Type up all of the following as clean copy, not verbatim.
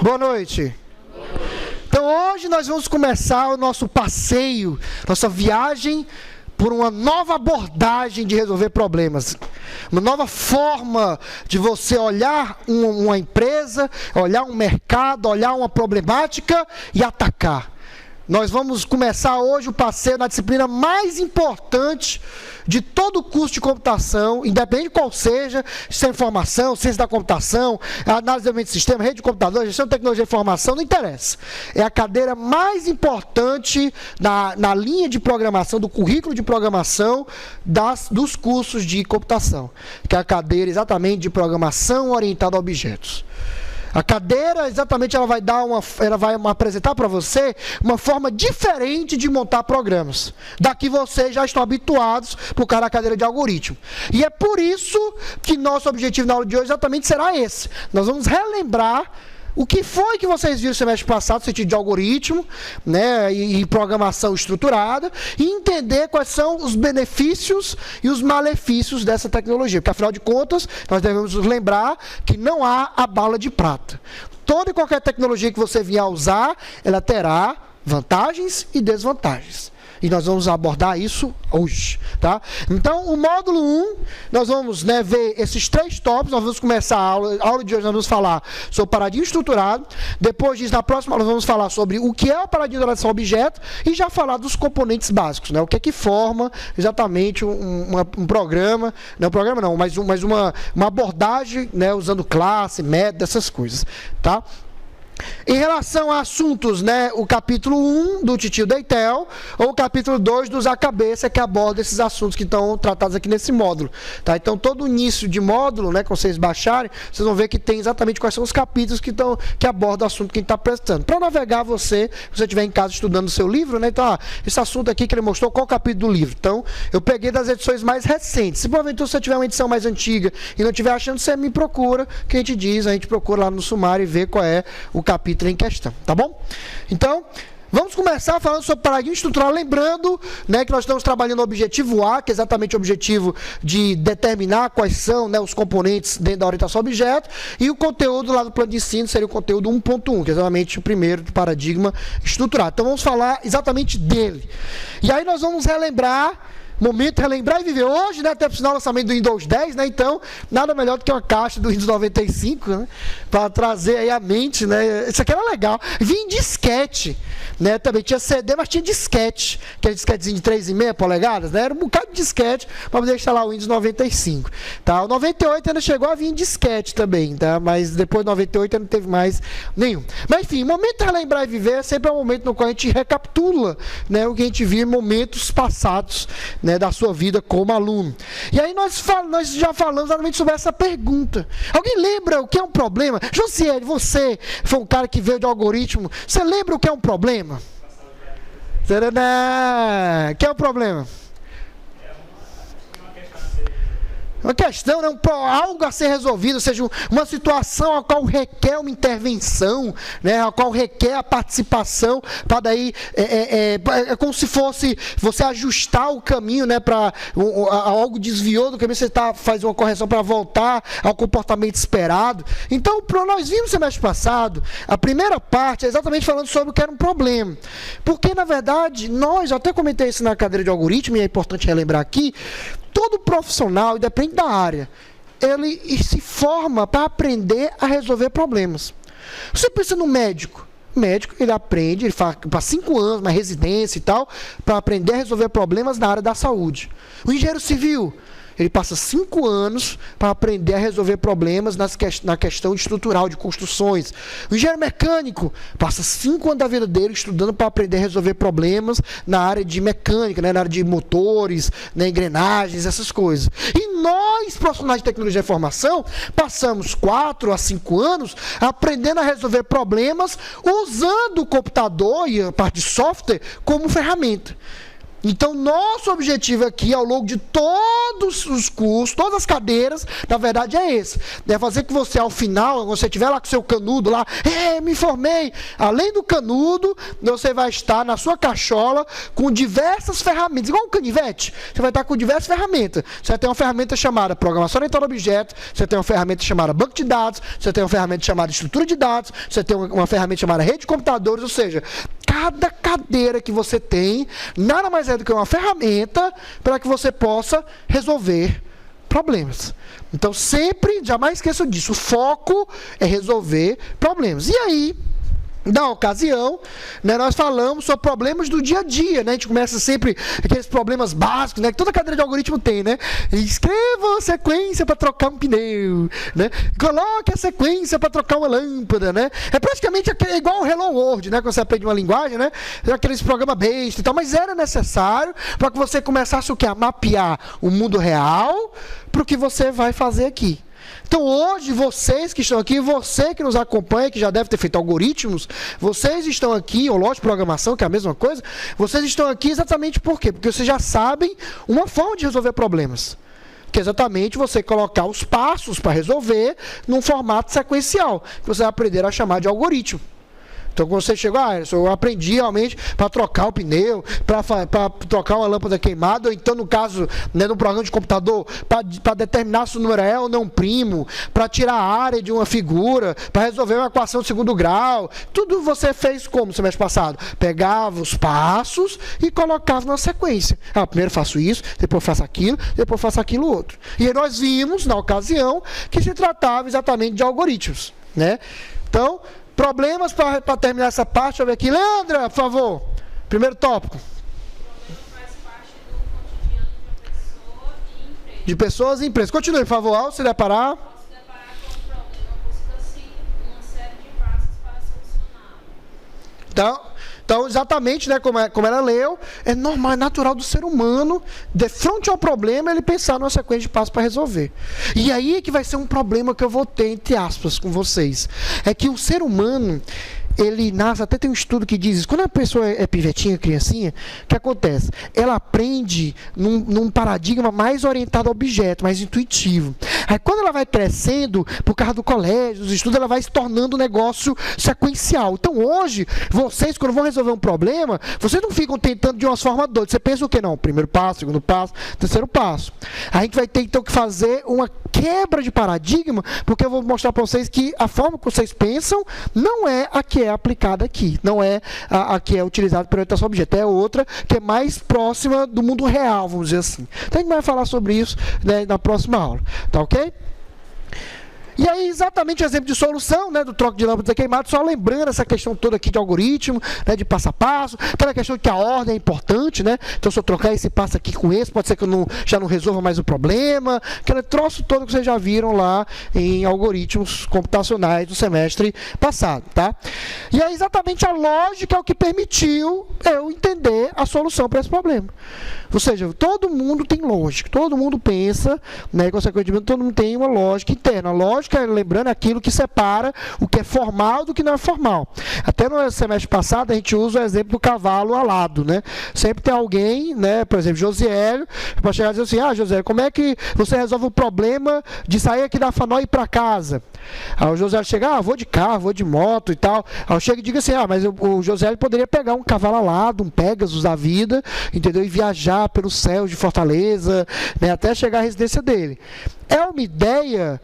Boa noite. Então hoje nós vamos começar o nosso passeio, nossa viagem por uma nova abordagem de resolver problemas. Uma nova forma de você olhar uma empresa, olhar um mercado, olhar uma problemática e atacar. Nós vamos começar hoje o passeio na disciplina mais importante de todo o curso de computação, independente de qual seja, se é informação, ciência da computação, análise de ambiente de sistema, rede de computadores, gestão de tecnologia de informação, não interessa. É a cadeira mais importante na linha de programação, do currículo de programação dos cursos de computação, que é a cadeira exatamente de programação orientada a objetos. A cadeira, exatamente, ela vai apresentar para você uma forma diferente de montar programas. Daqui vocês já estão habituados por causa da cadeira de algoritmo. E é por isso que nosso objetivo na aula de hoje exatamente será esse. Nós vamos relembrar o que foi que vocês viram no semestre passado, no sentido de algoritmo, né, e programação estruturada, e entender quais são os benefícios e os malefícios dessa tecnologia. Porque, afinal de contas, nós devemos lembrar que não há a bala de prata. Toda e qualquer tecnologia que você vier a usar, ela terá vantagens e desvantagens. E nós vamos abordar isso hoje, tá? Então, o módulo 1, nós vamos ver esses 3 tópicos. Nós vamos começar a aula de hoje, nós vamos falar sobre paradigma estruturado. Depois disso, na próxima aula, nós vamos falar sobre o que é o paradigma de orientação a objeto e já falar dos componentes básicos, né? O que é que forma exatamente um programa, não um programa não, mas uma abordagem, né, usando classe, método, essas coisas, tá? Em relação a assuntos, né, o capítulo 1 do Titio Deitel, ou o capítulo 2 do Zá Cabeça, que aborda esses assuntos que estão tratados aqui nesse módulo. Tá? Então, todo o início de módulo, né, quando vocês baixarem, vocês vão ver que tem exatamente quais são os capítulos que abordam o assunto que a gente está prestando. Para navegar se você estiver em casa estudando o seu livro, né, então, esse assunto aqui que ele mostrou, qual o capítulo do livro? Então, eu peguei das edições mais recentes. Se porventura você tiver uma edição mais antiga e não estiver achando, você me procura, que a gente procura lá no sumário e vê qual é o capítulo em questão, tá bom? Então, vamos começar falando sobre paradigma estrutural, lembrando, né, que nós estamos trabalhando no objetivo A, que é exatamente o objetivo de determinar quais são, né, os componentes dentro da orientação a objeto, e o conteúdo lá do plano de ensino seria o conteúdo 1.1, que é exatamente o primeiro do paradigma estrutural. Então vamos falar exatamente dele. E aí nós vamos relembrar e viver. Hoje, né, até por sinal o lançamento do Windows 10, né, então, nada melhor do que uma caixa do Windows 95, né, para trazer aí a mente, né, isso aqui era legal. Vinha em disquete, né, também tinha CD, mas tinha disquete, aquele disquetezinho de 3,5 polegadas, né, era um bocado de disquete para poder instalar o Windows 95, tá, o 98 ainda chegou a vir em disquete também, tá, mas depois do 98 não teve mais nenhum. Mas enfim, o momento de relembrar e viver sempre é um momento no qual a gente recapitula, né, o que a gente viu em momentos passados, né, da sua vida como aluno. E aí nós já falamos exatamente sobre essa pergunta. Alguém lembra o que é um problema? Josiel, você foi um cara que veio de algoritmo. Você lembra o que é um problema? O que é um problema? Uma questão, né, algo a ser resolvido, ou seja, uma situação a qual requer uma intervenção, né, a qual requer a participação, para daí, é como se fosse você ajustar o caminho, né, para algo desviou do caminho, você faz uma correção para voltar ao comportamento esperado. Então, nós vimos no semestre passado, a primeira parte é exatamente falando sobre o que era um problema. Porque, na verdade, eu até comentei isso na cadeira de algoritmo, e é importante relembrar aqui, todo profissional, independente da área, ele se forma para aprender a resolver problemas. Você pensa no médico. O médico, ele aprende, ele faz para 5 anos, uma residência e tal, para aprender a resolver problemas na área da saúde. O engenheiro civil, ele passa 5 anos para aprender a resolver problemas na questão estrutural de construções. O engenheiro mecânico passa 5 anos da vida dele estudando para aprender a resolver problemas na área de mecânica, né, na área de motores, né, engrenagens, essas coisas. E nós, profissionais de tecnologia de informação, passamos 4 a 5 anos aprendendo a resolver problemas usando o computador e a parte de software como ferramenta. Então, nosso objetivo aqui, ao longo de todos os cursos, todas as cadeiras, na verdade é esse. É fazer que você, ao final, quando você estiver lá com o seu canudo lá, me formei. Além do canudo, você vai estar na sua cachola com diversas ferramentas. Igual um canivete, você vai estar com diversas ferramentas. Você tem uma ferramenta chamada Programação Orientada a Objetos, você tem uma ferramenta chamada Banco de Dados, você tem uma ferramenta chamada Estrutura de Dados, você tem uma ferramenta chamada Rede de Computadores, ou seja, cada cadeira que você tem, nada mais é do que uma ferramenta para que você possa resolver problemas. Então, sempre, jamais esqueça disso, o foco é resolver problemas. E aí, na ocasião, né, nós falamos sobre problemas do dia a dia, né? A gente começa sempre aqueles problemas básicos, né, que toda cadeira de algoritmo tem, né? Escreva a sequência para trocar um pneu, né? Coloque a sequência para trocar uma lâmpada, né? É praticamente igual o Hello World, né? Quando você aprende uma linguagem, né? Aqueles programas besta e tal, mas era necessário para que você começasse o quê? A mapear o mundo real para o que você vai fazer aqui. Então hoje, vocês que estão aqui, você que nos acompanha, que já deve ter feito algoritmos, vocês estão aqui, ou lógico, programação, que é a mesma coisa, vocês estão aqui exatamente por quê? Porque vocês já sabem uma forma de resolver problemas. Que é exatamente você colocar os passos para resolver num formato sequencial, que você vai aprender a chamar de algoritmo. Então, quando você chegou, eu aprendi realmente para trocar o pneu, para trocar uma lâmpada queimada, ou então, no caso, né, no programa de computador, para determinar se o número é ou não primo, para tirar a área de uma figura, para resolver uma equação de segundo grau. Tudo você fez como no semestre passado? Pegava os passos e colocava na sequência. Primeiro faço isso, depois faço aquilo, depois faço aquilo outro. E aí nós vimos, na ocasião, que se tratava exatamente de algoritmos, né? Então, problemas para terminar essa parte, deixa eu ver aqui. Leandra, por favor. Primeiro tópico. Problema faz parte do cotidiano de uma pessoa e empresa. De pessoas e empresas. Continue, por favor. Ao se deparar. Ao se deparar com um problema, busca-se uma série de passos para solucioná-lo. Então, exatamente, né, como ela leu, é normal, é natural do ser humano, de frente ao problema, ele pensar numa sequência de passos para resolver. E aí é que vai ser um problema que eu vou ter, entre aspas, com vocês. É que o ser humano, ele nasce, até tem um estudo que diz isso, quando a pessoa é pivetinha, criancinha, o que acontece? Ela aprende num paradigma mais orientado ao objeto, mais intuitivo. Aí quando ela vai crescendo, por causa do colégio, dos estudos, ela vai se tornando um negócio sequencial. Então hoje, vocês, quando vão resolver um problema, vocês não ficam tentando de uma forma doida. Você pensa o quê? Não, primeiro passo, segundo passo, terceiro passo. A gente vai ter então que fazer uma quebra de paradigma, porque eu vou mostrar para vocês que a forma que vocês pensam não é a que é aplicada aqui, não é a que é utilizada para orientação a objeto, é outra que é mais próxima do mundo real, vamos dizer assim. Então a gente vai falar sobre isso, né, na próxima aula, tá ok? E aí, exatamente o exemplo de solução, né, do troco de lâmpada queimada, só lembrando essa questão toda aqui de algoritmo, né, de passo a passo, aquela questão de que a ordem é importante, né? Então, se eu trocar esse passo aqui com esse, pode ser que eu já não resolva mais o problema, aquele troço todo que vocês já viram lá em algoritmos computacionais do semestre passado, tá? E aí, exatamente a lógica é o que permitiu eu entender a solução para esse problema. Ou seja, todo mundo tem lógica, todo mundo pensa, né, consequentemente, todo mundo tem uma lógica interna. A lógica, lembrando, é aquilo que separa o que é formal do que não é formal. Até no semestre passado, a gente usa o exemplo do cavalo alado, né? Sempre tem alguém, né, por exemplo, Josiélio, para chegar e dizer assim, Josiélio, como é que você resolve o problema de sair aqui da Fanó e ir para casa? Aí o Josiélio chega, vou de carro, vou de moto e tal. Aí eu chego e digo assim, mas o Josiélio poderia pegar um cavalo alado, um Pegasus da vida, entendeu? E viajar pelos céus de Fortaleza, né, até chegar à residência dele. É uma ideia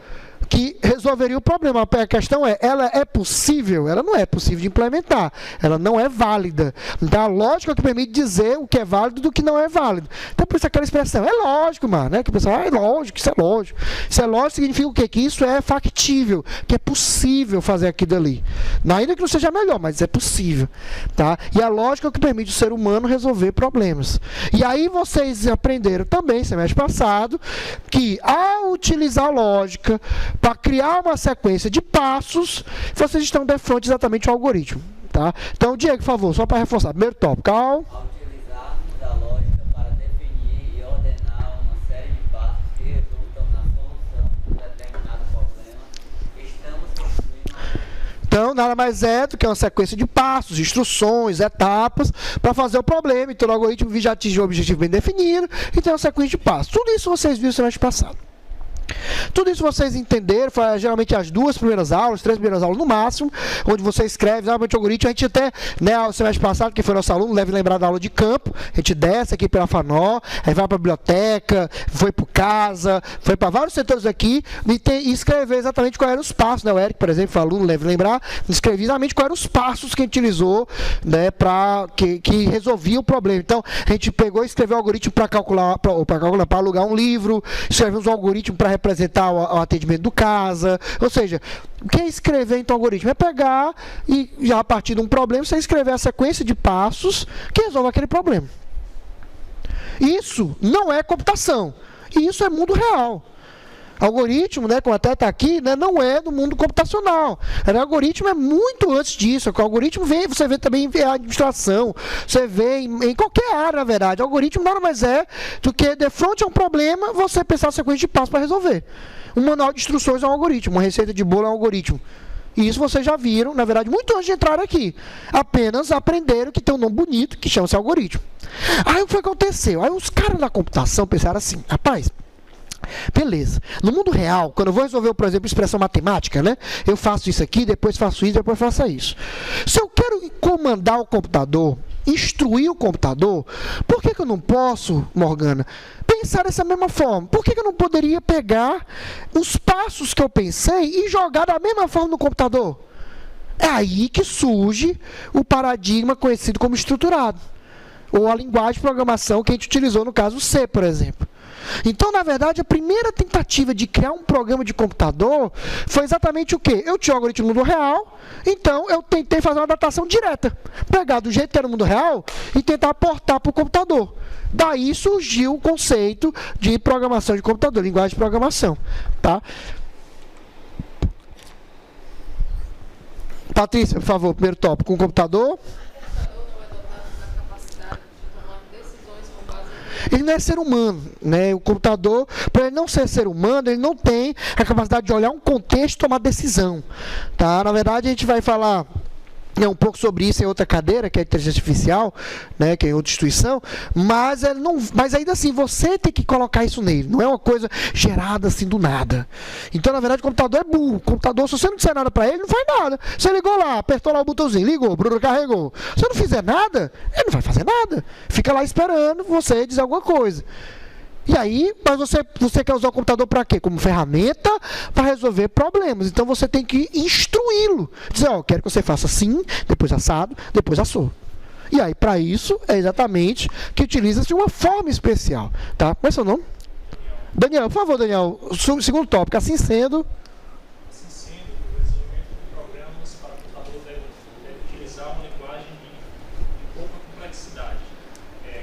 que resolveria o problema. A questão é, ela é possível? Ela não é possível de implementar. Ela não é válida. Então, a lógica que permite dizer o que é válido do que não é válido. Então, por isso aquela expressão, é lógico, mano, né? Que o pessoal, é lógico, isso é lógico. Isso é lógico significa o quê? Que isso é factível, que é possível fazer aquilo ali. Ainda que não seja melhor, mas é possível, tá? E a lógica é o que permite o ser humano resolver problemas. E aí vocês aprenderam também, semestre passado, que ao utilizar a lógica para criar uma sequência de passos, vocês estão de frente exatamente ao algoritmo, tá? Então, Diego, por favor, só para reforçar. Primeiro tópico, Ao utilizarmos a lógica para definir e ordenar uma série de passos que resultam na solução de um determinado problema, estamos construindo... Então, nada mais é do que uma sequência de passos, instruções, etapas para fazer o problema. Então, o algoritmo já atingiu o objetivo bem definido e tem uma sequência de passos. Tudo isso vocês viram no semestre passado. Tudo isso vocês entenderam, foi geralmente as 2 primeiras aulas, 3 primeiras aulas no máximo, onde você escreve exatamente o algoritmo. A gente até, né, o semestre passado, que foi nosso aluno, deve lembrar da aula de campo, a gente desce aqui pela FANO, aí vai para a biblioteca, foi para casa, foi para vários setores aqui, e escrever exatamente quais eram os passos, né? O Eric, por exemplo, foi aluno, deve lembrar, escrevi exatamente quais eram os passos que a gente utilizou, né, que resolvia o problema. Então, a gente pegou e escreveu o algoritmo para alugar um livro, escrevemos um algoritmo para representar o atendimento do casa. Ou seja, o que é escrever então o algoritmo? É pegar e já a partir de um problema você escrever a sequência de passos que resolve aquele problema. Isso não é computação. Isso é mundo real. Algoritmo, né, como até está aqui, né, não é do mundo computacional. O algoritmo é muito antes disso. O algoritmo você vê também em administração, você vê em qualquer área, na verdade. O algoritmo nada mais é do que, de frente a um problema, você pensar a sequência de passos para resolver. Um manual de instruções é um algoritmo, uma receita de bolo é um algoritmo. E isso vocês já viram, na verdade, muito antes de entrar aqui. Apenas aprenderam que tem um nome bonito, que chama-se algoritmo. Aí o que foi que aconteceu? Aí os caras da computação pensaram assim, rapaz, beleza. No mundo real, quando eu vou resolver, por exemplo, expressão matemática, né? Eu faço isso aqui, depois faço isso, depois faço isso. Se eu quero comandar o computador, instruir o computador, por que eu não posso, Morgana, pensar dessa mesma forma? Por que eu não poderia pegar os passos que eu pensei e jogar da mesma forma no computador? É aí que surge o paradigma conhecido como estruturado, ou a linguagem de programação que a gente utilizou no caso C, por exemplo. Então, na verdade, a primeira tentativa de criar um programa de computador foi exatamente o quê? Eu tinha o algoritmo no mundo real, então eu tentei fazer uma adaptação direta. Pegar do jeito que era no mundo real e tentar portar para o computador. Daí surgiu o conceito de programação de computador, linguagem de programação. Tá? Patrícia, por favor, primeiro tópico, com o computador. Ele não é ser humano, né? O computador, para ele não ser humano, ele não tem a capacidade de olhar um contexto e tomar decisão, tá? Na verdade, a gente vai falar um pouco sobre isso em outra cadeira, que é a inteligência artificial, né, que é em outra instituição, mas ainda assim, você tem que colocar isso nele, não é uma coisa gerada assim do nada. Então, na verdade, o computador é burro. O computador, se você não disser nada para ele, não faz nada. Você ligou lá, apertou lá o botãozinho, ligou, o Bruno carregou. Se você não fizer nada, ele não vai fazer nada. Fica lá esperando você dizer alguma coisa. E aí, mas você quer usar o computador para quê? Como ferramenta para resolver problemas. Então, você tem que instruí-lo. Dizer, ó, quero que você faça assim, depois assado, depois assou. E aí, para isso, é exatamente que utiliza-se uma forma especial. Tá? Qual é o seu nome? Daniel, por favor, Daniel. Segundo tópico, assim sendo... Assim sendo, o desenvolvimento de programas para computador deve utilizar uma linguagem de pouca complexidade,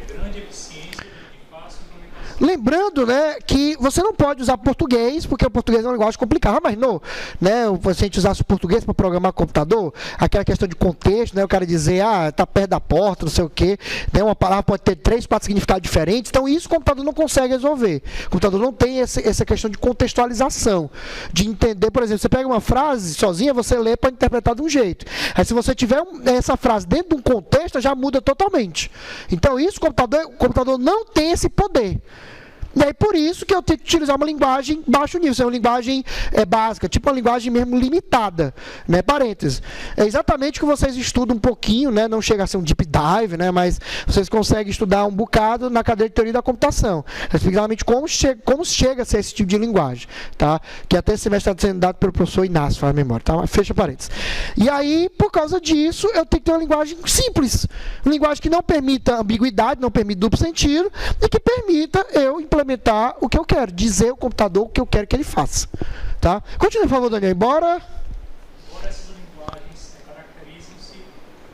grande eficiência e fácil implementação. Lembrando, né, que você não pode usar português, porque o português é uma linguagem complicada, mas não, né, se a gente usasse o português para programar computador, aquela questão de contexto, né, o cara dizer, tá perto da porta, não sei o quê, né, uma palavra pode ter 3, 4 significados diferentes, então isso o computador não consegue resolver. O computador não tem essa questão de contextualização, de entender, por exemplo, você pega uma frase sozinha, você lê para interpretar de um jeito. Aí se você tiver essa frase dentro de um contexto, já muda totalmente. Então isso o computador não tem esse poder. E aí, por isso que eu tenho que utilizar uma linguagem baixo nível, é uma linguagem básica, tipo uma linguagem mesmo limitada, né? Parênteses. É exatamente o que vocês estudam um pouquinho, né? Não chega a ser um deep dive, né? Mas vocês conseguem estudar um bocado na cadeira de teoria da computação. Exatamente como chega a ser esse tipo de linguagem, tá? Que até esse semestre está sendo dado pelo professor Inácio, faz a memória, tá? Fecha parênteses. E aí, por causa disso, eu tenho que ter uma linguagem simples. Uma linguagem que não permita ambiguidade, não permita duplo sentido, e que permita eu implementar o que eu quero, dizer ao computador o que eu quero que ele faça. Tá? Continue, por favor, Daniel. Embora Essas linguagens caracterizam-se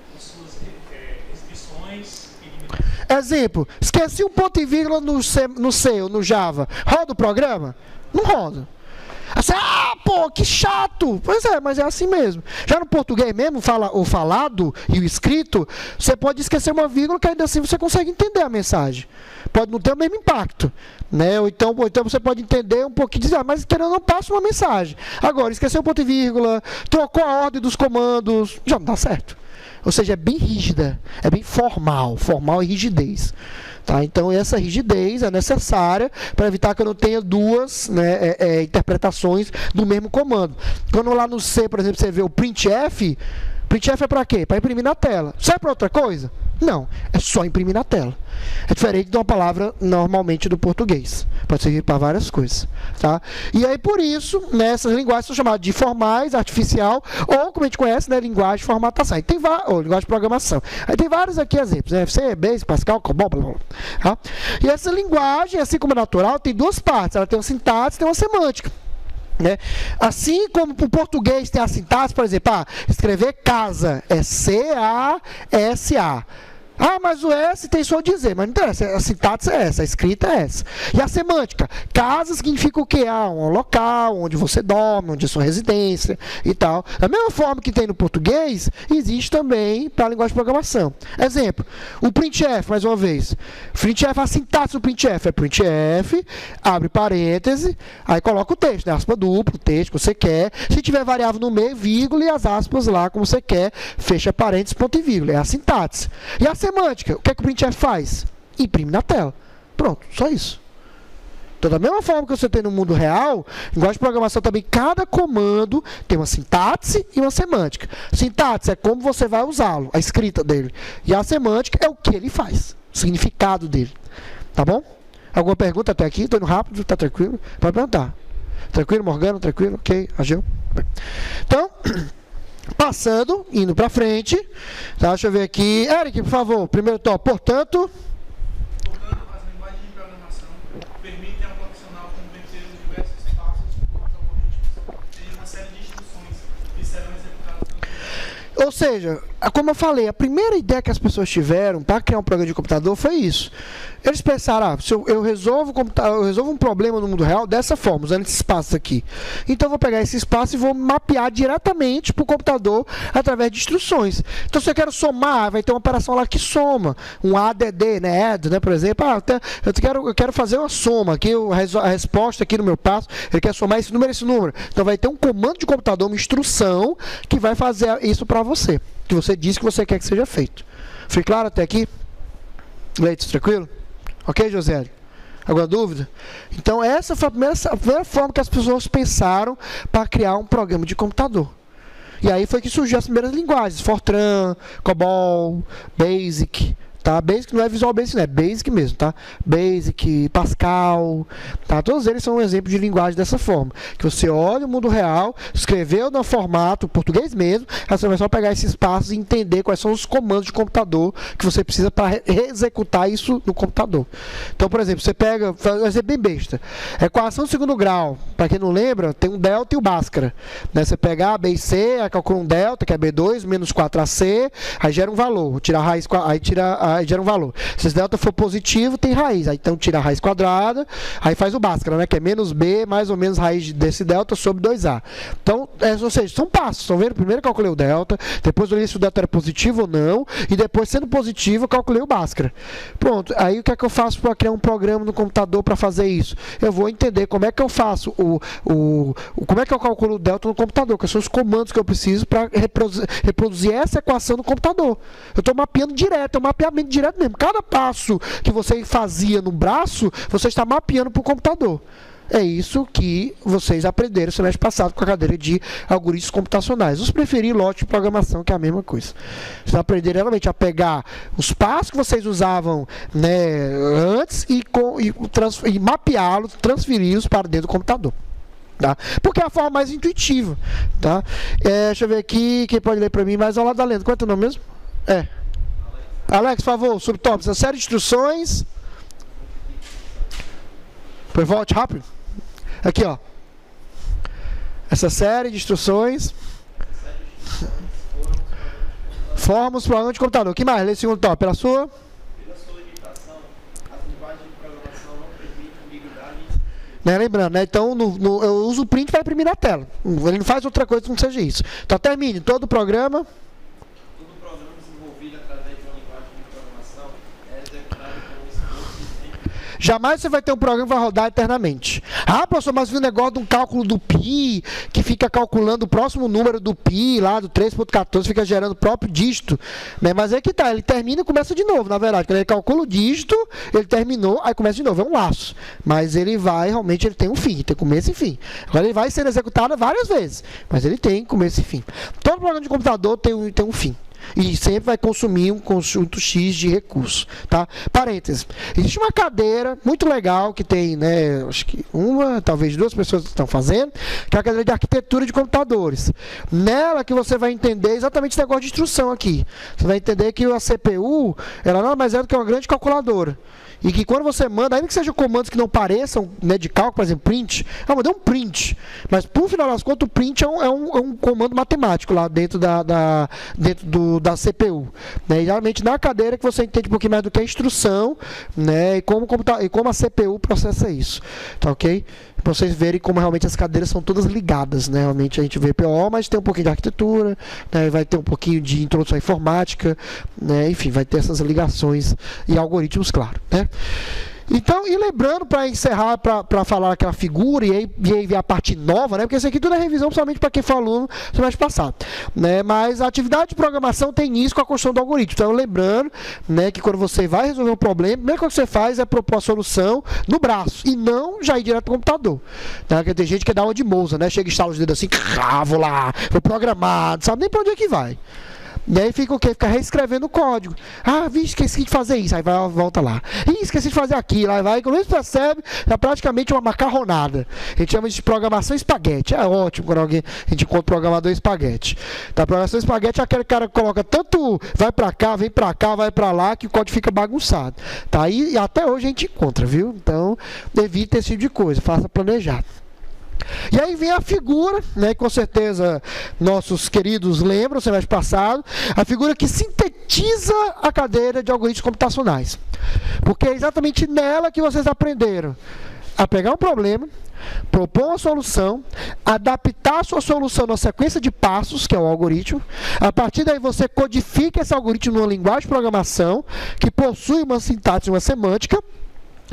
por suas restrições e limitações. exemplo, esqueci um ponto e vírgula no C ou no Java. Roda o programa? Não roda. Assim, pô, que chato! Pois é, mas é assim mesmo. Já no português mesmo, o falado e o escrito, você pode esquecer uma vírgula que ainda assim você consegue entender a mensagem. Pode não ter o mesmo impacto, né? Ou então você pode entender um pouquinho e dizer, mas querendo não passa uma mensagem. Agora, esqueceu o ponto e vírgula, trocou a ordem dos comandos, já não dá certo. Ou seja, é bem rígida, é bem formal e rigidez. Tá? Então, essa rigidez é necessária para evitar que eu não tenha duas, né, interpretações do mesmo comando. Quando lá no C, por exemplo, você vê o printf é para quê? Para imprimir na tela. Serve para outra coisa? Não, é só imprimir na tela. É diferente de uma palavra normalmente do português. Pode servir para várias coisas. Tá? E aí, por isso, né, essas linguagens são chamadas de formais, artificial, ou, como a gente conhece, né, linguagem de formatação. Aí tem linguagem de programação. Aí tem vários aqui exemplos, né? C, Basic, Pascal, COBOL, blá, blá, blá. Tá? E essa linguagem, assim como a natural, tem duas partes. Ela tem uma sintaxe e tem uma semântica. Né? Assim como o português tem a sintaxe, por exemplo, escrever casa é C-A-S-A. Mas o S tem só dizer, mas não interessa, a sintaxe é essa, a escrita é essa. E a semântica? Casa significa o quê? Um local onde você dorme, onde é sua residência e tal. Da mesma forma que tem no português, existe também para a linguagem de programação. Exemplo, o printf, mais uma vez. Printf, a sintaxe do printf é printf, abre parêntese, aí coloca o texto, né? Aspa dupla, o texto que você quer. Se tiver variável no meio, vírgula e as aspas lá como você quer, fecha parênteses, ponto e vírgula. É a sintaxe. E a semântica, o que é que o printf faz? Imprime na tela. Pronto, só isso. Então, da mesma forma que você tem no mundo real, linguagem de programação também, cada comando tem uma sintaxe e uma semântica. Sintaxe é como você vai usá-lo, a escrita dele. E a semântica é o que ele faz, o significado dele. Tá bom? Alguma pergunta até aqui? Estou indo rápido, tá tranquilo? Pode perguntar. Tranquilo, Morgana? Tranquilo? Ok, Ageu? Então, passando, indo para frente, tá? Deixa eu ver aqui. Eric, por favor, primeiro tópico. Portanto, as linguagens de programação permitem ao profissional converter os diversos passos dos algoritmos em uma série de instruções que serão executadas pelo usuário. ou seja, como eu falei, a primeira ideia que as pessoas tiveram para criar um programa de computador foi isso. Eles pensaram, se eu resolvo um problema no mundo real dessa forma, usando esse espaço aqui. Então eu vou pegar esse espaço e vou mapear diretamente para o computador através de instruções. Então se eu quero somar, vai ter uma operação lá que soma. Um ADD, né? Add, né? Por exemplo, eu quero fazer uma soma aqui, a resposta aqui no meu passo, ele quer somar esse número e esse número. Então vai ter um comando de computador, uma instrução que vai fazer isso para você. Que você diz que você quer que seja feito. Foi claro até aqui? Leitos, tranquilo? Ok, José? Alguma dúvida? Então, essa foi a primeira forma que as pessoas pensaram para criar um programa de computador. E aí foi que surgiu as primeiras linguagens. Fortran, COBOL, BASIC. Tá? Basic não é Visual Basic, não é Basic mesmo, tá? Basic, Pascal, tá? Todos eles são um exemplo de linguagem dessa forma. Que você olha o mundo real, escreveu no formato português mesmo, aí você vai só pegar esses passos e entender quais são os comandos de computador que você precisa para executar isso no computador. Então, por exemplo, você pega, vai ser bem besta, equação de segundo grau, para quem não lembra, tem um delta e o Bhaskara. Né? Você pega A, B e C, aí calcula um delta, que é B2, menos 4AC, aí gera um valor, tira a raiz, aí gera um valor. Se esse delta for positivo, tem raiz. Aí então tira a raiz quadrada, aí faz o Bhaskara, né? Que é menos B, mais ou menos raiz desse delta sobre 2A. Então, ou seja, são passos. Estão vendo? Primeiro eu calculei o delta, depois eu olhei se o delta era positivo ou não, e depois, sendo positivo, eu calculei o Bhaskara. Pronto. Aí o que é que eu faço para criar um programa no computador para fazer isso? Eu vou entender como é que eu faço como é que eu calculo o delta no computador, quais são os comandos que eu preciso para reproduzir essa equação no computador. Eu estou mapeando direto, é um mapeamento direto mesmo. Cada passo que você fazia no braço, você está mapeando para o computador. É isso que vocês aprenderam no semestre passado com a cadeira de algoritmos computacionais. Os preferi lote de programação, que é a mesma coisa. Vocês aprenderam realmente a pegar os passos que vocês usavam, né, antes e mapeá-los, transferi-los para dentro do computador. Tá? Porque é a forma mais intuitiva. Tá? Deixa eu ver aqui, quem pode ler para mim mais ao lado da lenda. Qual é o teu nome mesmo? Alex, por favor, subtópico. Essa série de instruções. Depois volte rápido. Aqui, ó. Essa série de instruções. Formas para programa de computador. O que mais? Lê o segundo tópico. Pela sua Pela sua limitação, as linguagens de programação não permitem ambiguidade. Né? Lembrando, né? Então eu uso o print para imprimir na tela. Ele não faz outra coisa que não seja isso. Então termine todo o programa. Todo programa desenvolvido através de uma linguagem de programação é executado com esforço e tempo. Jamais você vai ter um programa que vai rodar eternamente. Ah, professor, mas vi um negócio de um cálculo do pi, que fica calculando o próximo número do pi, lá do 3.14, fica gerando o próprio dígito. Né? Mas é que tá, ele termina e começa de novo, na verdade. Quando ele calcula o dígito, ele terminou, aí começa de novo. É um laço. Mas ele vai, realmente, ele tem um fim, tem começo e fim. Agora ele vai sendo executado várias vezes, mas ele tem começo e fim. Todo programa de computador tem um fim. E sempre vai consumir um conjunto X de recursos, tá? Parênteses. Existe uma cadeira muito legal que tem, né, acho que uma, talvez duas pessoas que estão fazendo, que é a cadeira de arquitetura de computadores. Nela que você vai entender exatamente esse negócio de instrução aqui. Você vai entender que a CPU, ela nada mais é do que uma grande calculadora. E que quando você manda, ainda que sejam comandos que não pareçam, né, de cálculo, por exemplo, print, eu mandei um print, mas por final das contas o print é um comando matemático lá dentro da CPU. Né, e geralmente na cadeira que você entende um pouquinho mais do que a instrução, né, e como a CPU processa isso. Tá ok? Para vocês verem como realmente as cadeiras são todas ligadas, né? Realmente a gente vê PO, mas tem um pouquinho de arquitetura, né? Vai ter um pouquinho de introdução à informática, né? Enfim, vai ter essas ligações e algoritmos, claro, né? Então, e lembrando, para encerrar, para falar aquela figura, e aí vem a parte nova, né? Porque isso aqui tudo é revisão somente para quem foi aluno do semestre passado. Né? Mas a atividade de programação tem início com a construção do algoritmo. Então, lembrando, né, que quando você vai resolver um problema, a primeira coisa que você faz é propor a solução no braço, e não já ir direto para o computador. Né? Porque tem gente que dá uma de Mousa, né? Chega e instala os dedos assim, vou lá, vou programar, não sabe nem para onde é que vai. E aí fica o quê? Fica reescrevendo o código. Ah, esqueci de fazer isso. Aí vai, volta lá. Ih, esqueci de fazer aquilo. Aí vai, quando a gente percebe, é praticamente uma macarronada. A gente chama de programação espaguete. É ótimo quando a gente encontra programador espaguete. Tá, programação espaguete é aquele cara que coloca tanto vai pra cá, vem pra cá, vai pra lá, que o código fica bagunçado. Tá, e até hoje a gente encontra, viu? Então, evite esse tipo de coisa. Faça planejado. E aí vem a figura, né, com certeza nossos queridos lembram, semestre passado, a figura que sintetiza a cadeira de algoritmos computacionais. Porque é exatamente nela que vocês aprenderam a pegar um problema, propor uma solução, adaptar a sua solução na sequência de passos, que é o algoritmo. A partir daí você codifica esse algoritmo numa linguagem de programação que possui uma sintaxe e uma semântica.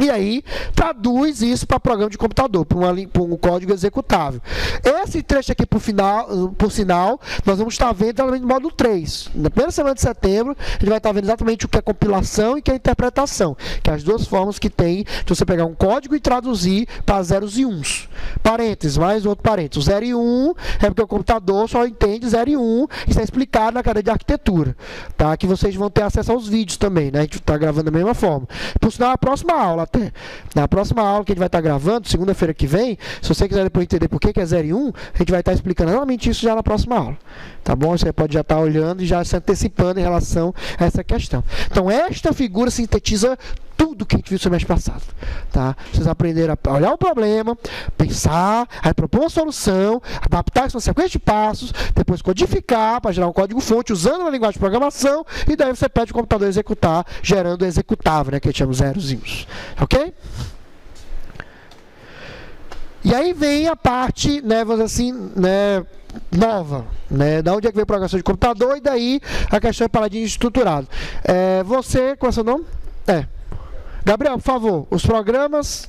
E aí, traduz isso para programa de computador, para um código executável. Esse trecho aqui, por sinal, nós vamos estar vendo exatamente no módulo 3. Na primeira semana de setembro, a gente vai estar vendo exatamente o que é compilação e o que é interpretação, que é as duas formas que tem de você pegar um código e traduzir para zeros e uns. Parênteses, mais outro parênteses. O 0 e 1 é porque o computador só entende 0 e 1, e está explicado na cadeira de arquitetura. Tá? Que vocês vão ter acesso aos vídeos também, né? A gente está gravando da mesma forma. Por sinal, a próxima aula, até. Na próxima aula que a gente vai estar gravando, segunda-feira que vem, se você quiser depois entender por que é 0 e 1, a gente vai estar explicando exatamente isso já na próxima aula. Tá bom? Você pode já estar olhando e já se antecipando em relação a essa questão. Então, esta figura sintetiza tudo que a gente viu no semestre passado. Tá? Vocês aprenderam a olhar o problema, pensar, aí propor uma solução, adaptar isso na sequência de passos, depois codificar para gerar um código-fonte usando uma linguagem de programação, e daí você pede o computador executar, gerando o executável, né, que a gente chama zerozinhos. Ok? E aí vem a parte, né, vamos dizer assim, né, nova, né, da onde é que veio a programação de computador, e daí a questão é paradinho estruturado. Você, qual é o seu nome? Gabriel, por favor, os programas.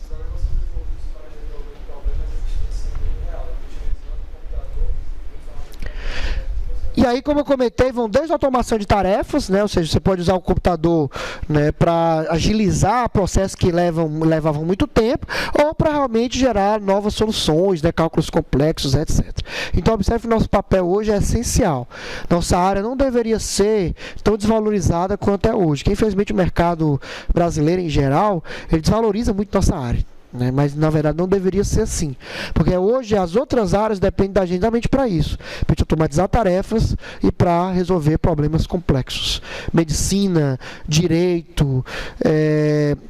E aí, como eu comentei, vão desde a automação de tarefas, né? Ou seja, você pode usar o computador, né, para agilizar processos que levavam muito tempo, ou para realmente gerar novas soluções, né, cálculos complexos, etc. Então, observe que o nosso papel hoje é essencial. Nossa área não deveria ser tão desvalorizada quanto é hoje. Que, infelizmente, o mercado brasileiro, em geral, ele desvaloriza muito nossa área. Né? Mas na verdade não deveria ser assim, porque hoje as outras áreas dependem da gente exatamente para isso, para automatizar tarefas e para resolver problemas complexos. Medicina, direito,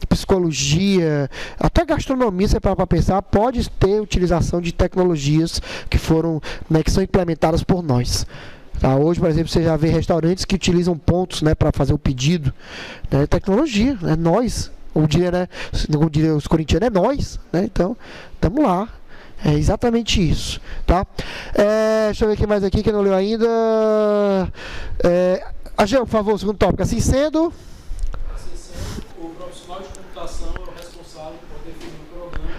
psicologia, até gastronomia, se para pensar, pode ter utilização de tecnologias que foram, né, que são implementadas por nós. Tá? Hoje, por exemplo, você já vê restaurantes que utilizam pontos, né, para fazer o pedido. Tecnologia, nós Como diria os corintianos, é nós, né? Então, estamos lá. É exatamente isso, tá? Deixa eu ver o que mais aqui que eu não leu ainda. Ageu, por favor, segundo tópico. Assim sendo, o profissional de computação é o responsável por definir o problema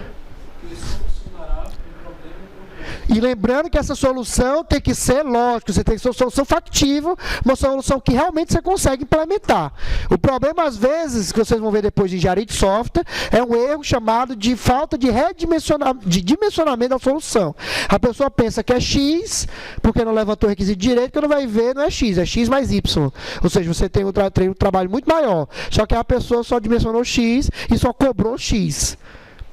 que solucionará o problema. e lembrando que essa solução tem que ser, lógico, você tem que ser uma solução factível, uma solução que realmente você consegue implementar. O problema, às vezes, que vocês vão ver depois de engenharia de software, é um erro chamado de falta de dimensionamento da solução. A pessoa pensa que é X, porque não levantou o requisito direito, quando vai ver não é X, é X mais Y. Ou seja, você tem um trabalho muito maior. Só que a pessoa só dimensionou X e só cobrou X.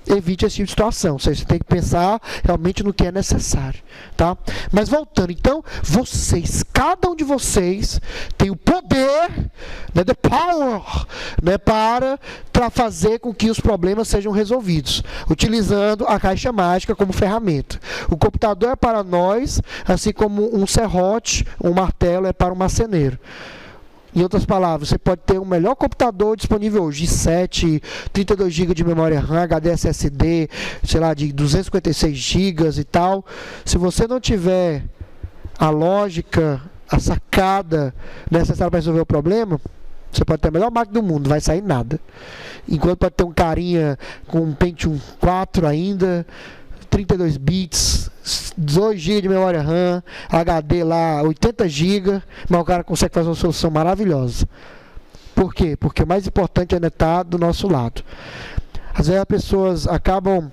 Evite esse tipo de situação. Ou seja, você tem que pensar realmente no que é necessário, tá? Mas voltando, então, vocês, cada um de vocês tem o poder, né, the power, né, para fazer com que os problemas sejam resolvidos, utilizando a caixa mágica como ferramenta. O computador é para nós, assim como um serrote, um martelo é para um marceneiro. Em outras palavras, você pode ter o melhor computador disponível hoje, i7, 32 GB de memória RAM, HD SSD, sei lá, de 256 GB e tal. Se você não tiver a lógica, a sacada necessária para resolver o problema, você pode ter a melhor máquina do mundo, não vai sair nada. Enquanto pode ter um carinha com um Pentium 4 ainda, 32 bits, 2 GB de memória RAM, HD lá, 80 GB, mas o cara consegue fazer uma solução maravilhosa. Por quê? Porque o mais importante ainda está do nosso lado. Às vezes as pessoas acabam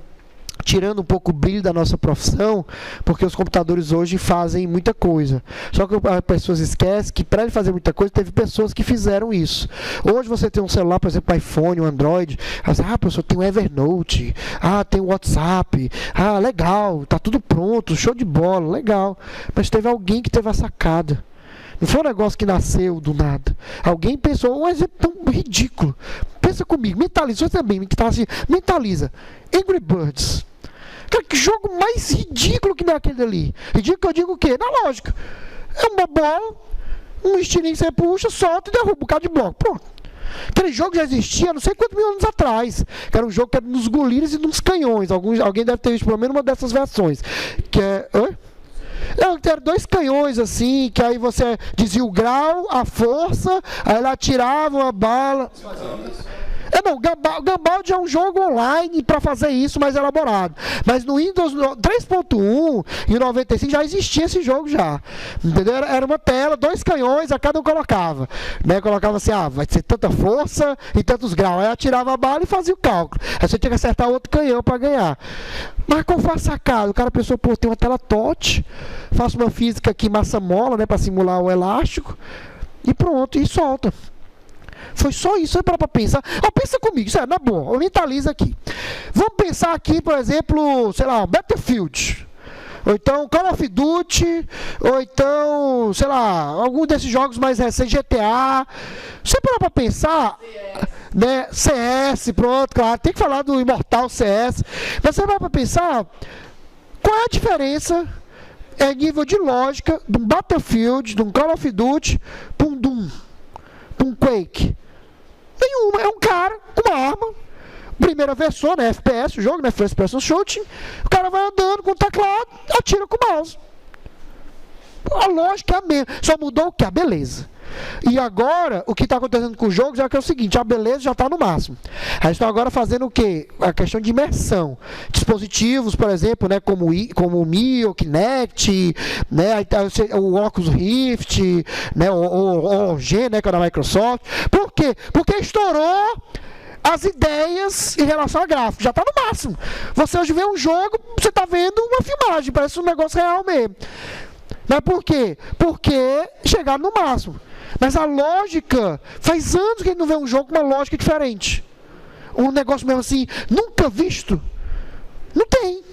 tirando um pouco o brilho da nossa profissão, porque os computadores hoje fazem muita coisa. Só que as pessoas esquecem que para ele fazer muita coisa, teve pessoas que fizeram isso. Hoje você tem um celular, por exemplo, iPhone, um Android, professor, tem o Evernote, tem o WhatsApp, legal, tá tudo pronto, show de bola, legal. Mas teve alguém que teve a sacada. Não foi um negócio que nasceu do nada. Alguém pensou, um exemplo tão ridículo. Pensa comigo, mentaliza, você também que está assim, mentaliza. Angry Birds. Cara, que jogo mais ridículo que não é aquele ali. Ridículo que eu digo o quê? Na lógica. É uma bola, um estilinho que você puxa, solta e derruba um bocado de bloco. Pronto. Aquele jogo já existia não sei quantos mil anos atrás. Que era um jogo que era nos golires e nos canhões. Alguém deve ter visto pelo menos uma dessas versões. Que é... Eram 2 canhões assim, que aí você dizia o grau, a força, aí ela atirava uma bala. Gambald é um jogo online para fazer isso mais elaborado. Mas no Windows 3.1 e 95 já existia esse jogo já. Entendeu? Era uma tela, 2 canhões, a cada um colocava. Né? Colocava assim, vai ser tanta força e tantos graus. Aí atirava a bala e fazia o cálculo. Aí você tinha que acertar outro canhão para ganhar. Mas qual foi a sacada? O cara pensou, tem uma tela touch, faço uma física aqui massa-mola, né, para simular o elástico, e pronto, e solta. Foi só isso, para pensar. Pensa comigo, sério, na boa, mentaliza aqui. Vamos pensar aqui, por exemplo, sei lá, Battlefield, ou então Call of Duty, ou então, sei lá, algum desses jogos mais recentes, GTA. Você para pensar, né, CS, pronto, claro, tem que falar do imortal CS, mas você para pensar, qual é a diferença nível de lógica de um Battlefield, de um Call of Duty, para um Doom, para um Quake? Nenhuma, é um cara com uma arma, primeira versão, né, FPS, o jogo, né, First Person Shooting, o cara vai andando com o teclado, atira com o mouse. A lógica é a mesma, só mudou o que? A beleza. E agora, o que está acontecendo com os jogos é o seguinte, a beleza já está no máximo. Eles estão agora fazendo o quê? A questão de imersão. Dispositivos, por exemplo, né, como o Mi, o Kinect, né, o Oculus Rift, né, o OG, né, que é da Microsoft. Por quê? Porque estourou as ideias em relação a gráfico, já está no máximo. Você hoje vê um jogo, você está vendo uma filmagem, parece um negócio real mesmo. Mas por quê? Porque chegaram no máximo. Mas a lógica, faz anos que a gente não vê um jogo com uma lógica diferente. Um negócio mesmo assim, nunca visto. Não tem.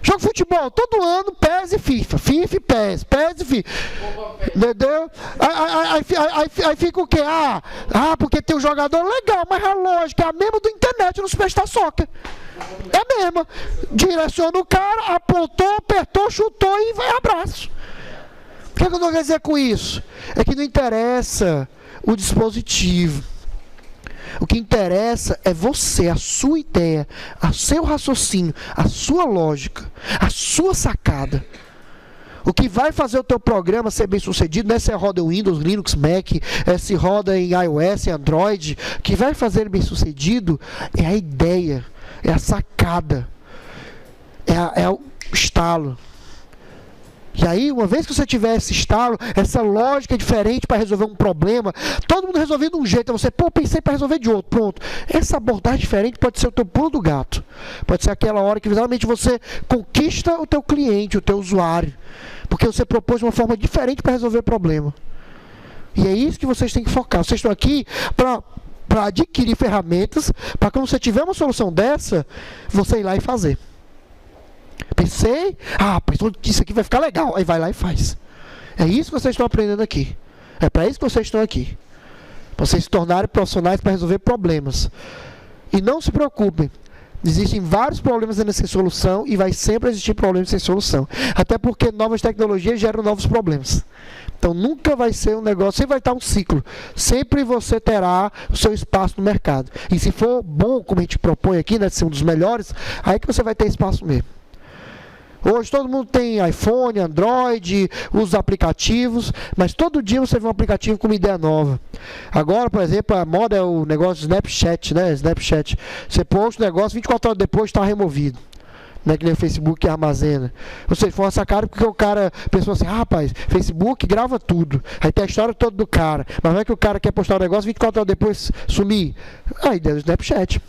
Jogo de futebol, todo ano, PES e FIFA. FIFA e PES, PES e FIFA. Entendeu? Aí fica o quê? Porque tem um jogador legal, mas a lógica é a mesma do internet no Superstar Soccer. É a mesma. Direciona o cara, apontou, apertou, chutou e vai abraço. O que eu não quero dizer com isso? É que não interessa o dispositivo. O que interessa é você, a sua ideia, o seu raciocínio, a sua lógica, a sua sacada. O que vai fazer o teu programa ser bem sucedido não é se roda em Windows, Linux, Mac, se roda em iOS, Android. O que vai fazer ele bem sucedido é a ideia, é a sacada, é o estalo. E aí, uma vez que você tiver esse estalo, essa lógica diferente para resolver um problema, todo mundo resolveu de um jeito, você, pensei para resolver de outro, pronto. Essa abordagem diferente pode ser o teu pulo do gato. Pode ser aquela hora que realmente você conquista o teu cliente, o teu usuário. Porque você propôs uma forma diferente para resolver o problema. E é isso que vocês têm que focar. Vocês estão aqui para adquirir ferramentas, para quando você tiver uma solução dessa, você ir lá e fazer. Pensei, isso aqui vai ficar legal. Aí vai lá e faz. É isso que vocês estão aprendendo aqui. É para isso que vocês estão aqui. Para vocês se tornarem profissionais para resolver problemas. E não se preocupem. Existem vários problemas sem solução e vai sempre existir problemas sem solução. Até porque novas tecnologias geram novos problemas. Então nunca vai ser um negócio, sempre vai estar um ciclo. Sempre você terá o seu espaço no mercado. E se for bom, como a gente propõe aqui, né, de ser um dos melhores, aí que você vai ter espaço mesmo. Hoje todo mundo tem iPhone, Android, usa aplicativos, mas todo dia você vê um aplicativo com uma ideia nova. Agora, por exemplo, a moda é o negócio do Snapchat, né? Snapchat. Você posta o negócio, 24 horas depois está removido. Não é que nem o Facebook que armazena. Ou seja, foi uma sacada porque o cara pensou assim, rapaz, Facebook grava tudo. Aí tem a história toda do cara. Mas não é que o cara quer postar o negócio, 24 horas depois sumir. Aí deu o Snapchat.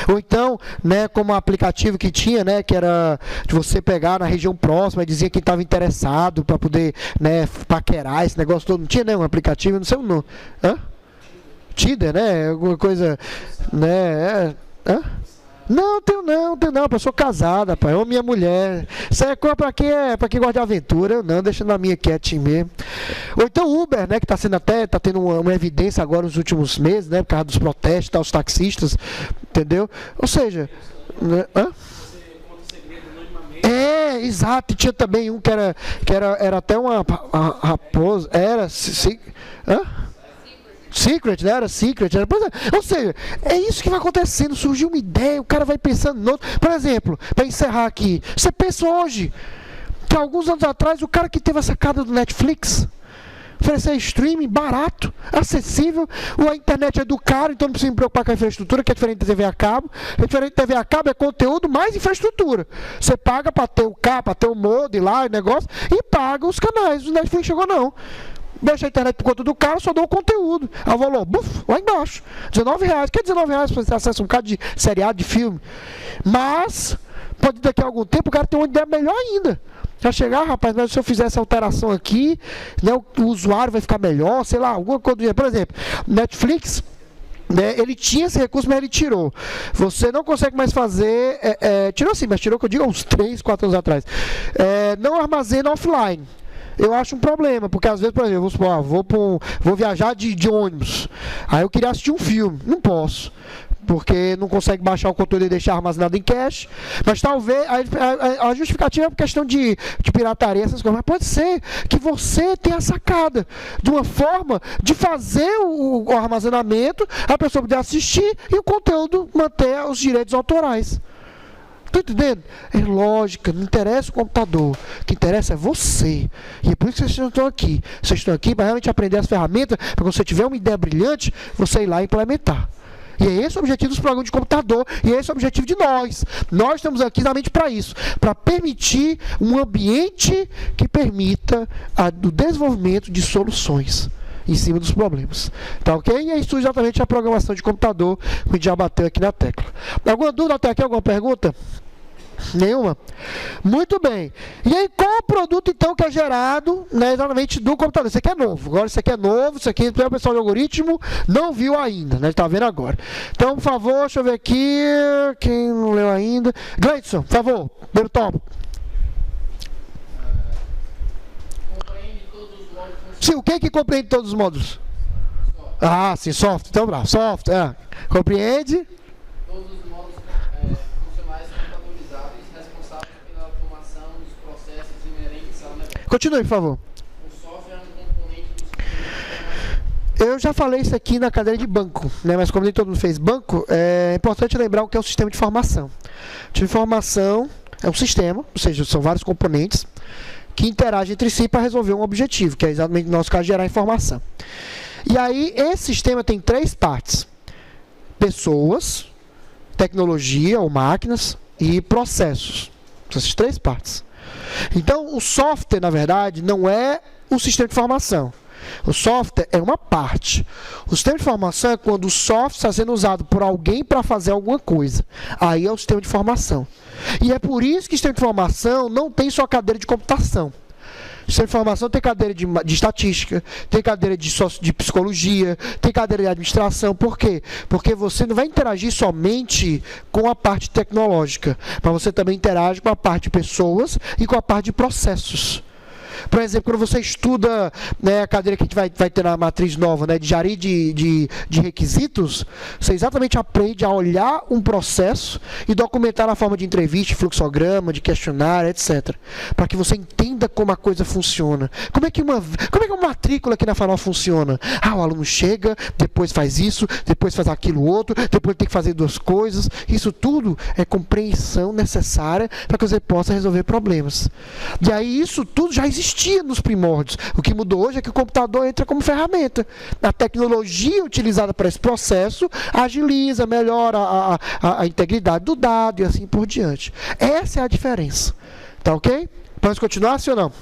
Ou então, né, como um aplicativo que tinha, né, que era de você pegar na região próxima e dizia quem estava interessado para poder, né, paquerar esse negócio todo. Não tinha, né, um aplicativo, não sei o nome. Tinder, né, alguma coisa, né, Não, tenho não, eu sou casada, pai, ou minha mulher. Isso é coisa para quem gosta de aventura, eu não, deixa na minha quietinha mesmo. Ou então o Uber, né, que está sendo tá tendo uma evidência agora nos últimos meses, né, por causa dos protestos, os taxistas, entendeu? Ou seja, né, exato, tinha também um que era até uma raposa, Secret, né? Era Secret. Ou seja, é isso que vai acontecendo. Surgiu uma ideia, o cara vai pensando no outro. Por exemplo, para encerrar aqui, você pensa hoje que alguns anos atrás o cara que teve a sacada do Netflix oferecer streaming barato, acessível, a internet é do cara, então não precisa me preocupar com a infraestrutura, que é diferente da TV a cabo. A diferente da TV a cabo é conteúdo mais infraestrutura. Você paga para ter o cabo, para ter o modem lá, o negócio, e paga os canais. O Netflix chegou não. Deixa a internet por conta do cara, só dou o conteúdo. Aí o valor, lá embaixo. R$19. Que é R$19 para você ter acesso a um bocado de seriado, de filme? Mas, pode daqui a algum tempo o cara ter uma ideia melhor ainda. Já chegar, rapaz, mas se eu fizer essa alteração aqui, né, o usuário vai ficar melhor, sei lá, alguma coisa. Por exemplo, Netflix, né, ele tinha esse recurso, mas ele tirou. Você não consegue mais fazer. Tirou sim, mas tirou que eu digo uns 3, 4 anos atrás. Não armazena offline. Eu acho um problema, porque às vezes, por exemplo, vou viajar de ônibus, aí eu queria assistir um filme, não posso, porque não consegue baixar o conteúdo e deixar armazenado em cache, mas talvez, a justificativa é por questão de pirataria, essas coisas, mas pode ser que você tenha a sacada de uma forma de fazer o armazenamento, a pessoa poder assistir e o conteúdo manter os direitos autorais. Está entendendo? É lógica, não interessa o computador. O que interessa é você. E é por isso que vocês estão aqui. Vocês estão aqui para realmente aprender as ferramentas, para quando você tiver uma ideia brilhante, você ir lá e implementar. E é esse o objetivo dos programas de computador, e é esse o objetivo de nós. Nós estamos aqui exatamente para isso, para permitir um ambiente que permita o desenvolvimento de soluções em cima dos problemas. Tá ok? E é isso exatamente a programação de computador que a gente já bateu aqui na tecla. Alguma dúvida até aqui? Alguma pergunta? Nenhuma? Muito bem. E aí, qual o produto, então, que é gerado, né, exatamente do computador? Isso aqui é novo. Agora, isso aqui é novo. Isso aqui, o pessoal do algoritmo não viu ainda, né? Está vendo agora. Então, por favor, deixa eu ver aqui. Quem não leu ainda? Gleidson, por favor, primeiro tópico. Sim, o que compreende todos os módulos? Ah, sim, software. Então, bravo. Software. Compreende? Todos os módulos funcionais computadorizados responsáveis pela automação dos processos inerentes ao negócio. Continue, por favor. O software é um componente do sistema. Eu já falei isso aqui na cadeira de banco, né? Mas como nem todo mundo fez banco, é importante lembrar o que é o sistema de informação. O sistema de informação é um sistema, ou seja, são vários componentes que interagem entre si para resolver um objetivo, que é exatamente, no nosso caso, gerar informação. E aí, esse sistema tem 3 partes: pessoas, tecnologia ou máquinas e processos. São essas 3 partes. Então, o software, na verdade, não é o sistema de informação. O software é uma parte. O sistema de informação é quando o software está sendo usado por alguém para fazer alguma coisa. Aí é o sistema de informação. E é por isso que o sistema de informação não tem só cadeira de computação. O sistema de informação tem cadeira de estatística, tem cadeira de psicologia, tem cadeira de administração. Por quê? Porque você não vai interagir somente com a parte tecnológica, mas você também interage com a parte de pessoas e com a parte de processos. Por exemplo, quando você estuda, né, a cadeira que a gente vai ter na matriz nova, né, de engenharia de requisitos, você exatamente aprende a olhar um processo e documentar na forma de entrevista, de fluxograma, de questionário, etc. Para que você entenda como a coisa funciona. Como é que uma matrícula aqui na FANOL funciona? O aluno chega, depois faz isso, depois faz aquilo outro, depois tem que fazer 2 coisas. Isso tudo é compreensão necessária para que você possa resolver problemas. E aí isso tudo já existia nos primórdios. O que mudou hoje é que o computador entra como ferramenta. A tecnologia utilizada para esse processo agiliza, melhora a integridade do dado e assim por diante. Essa é a diferença. Tá ok? Podemos continuar, sim ou não?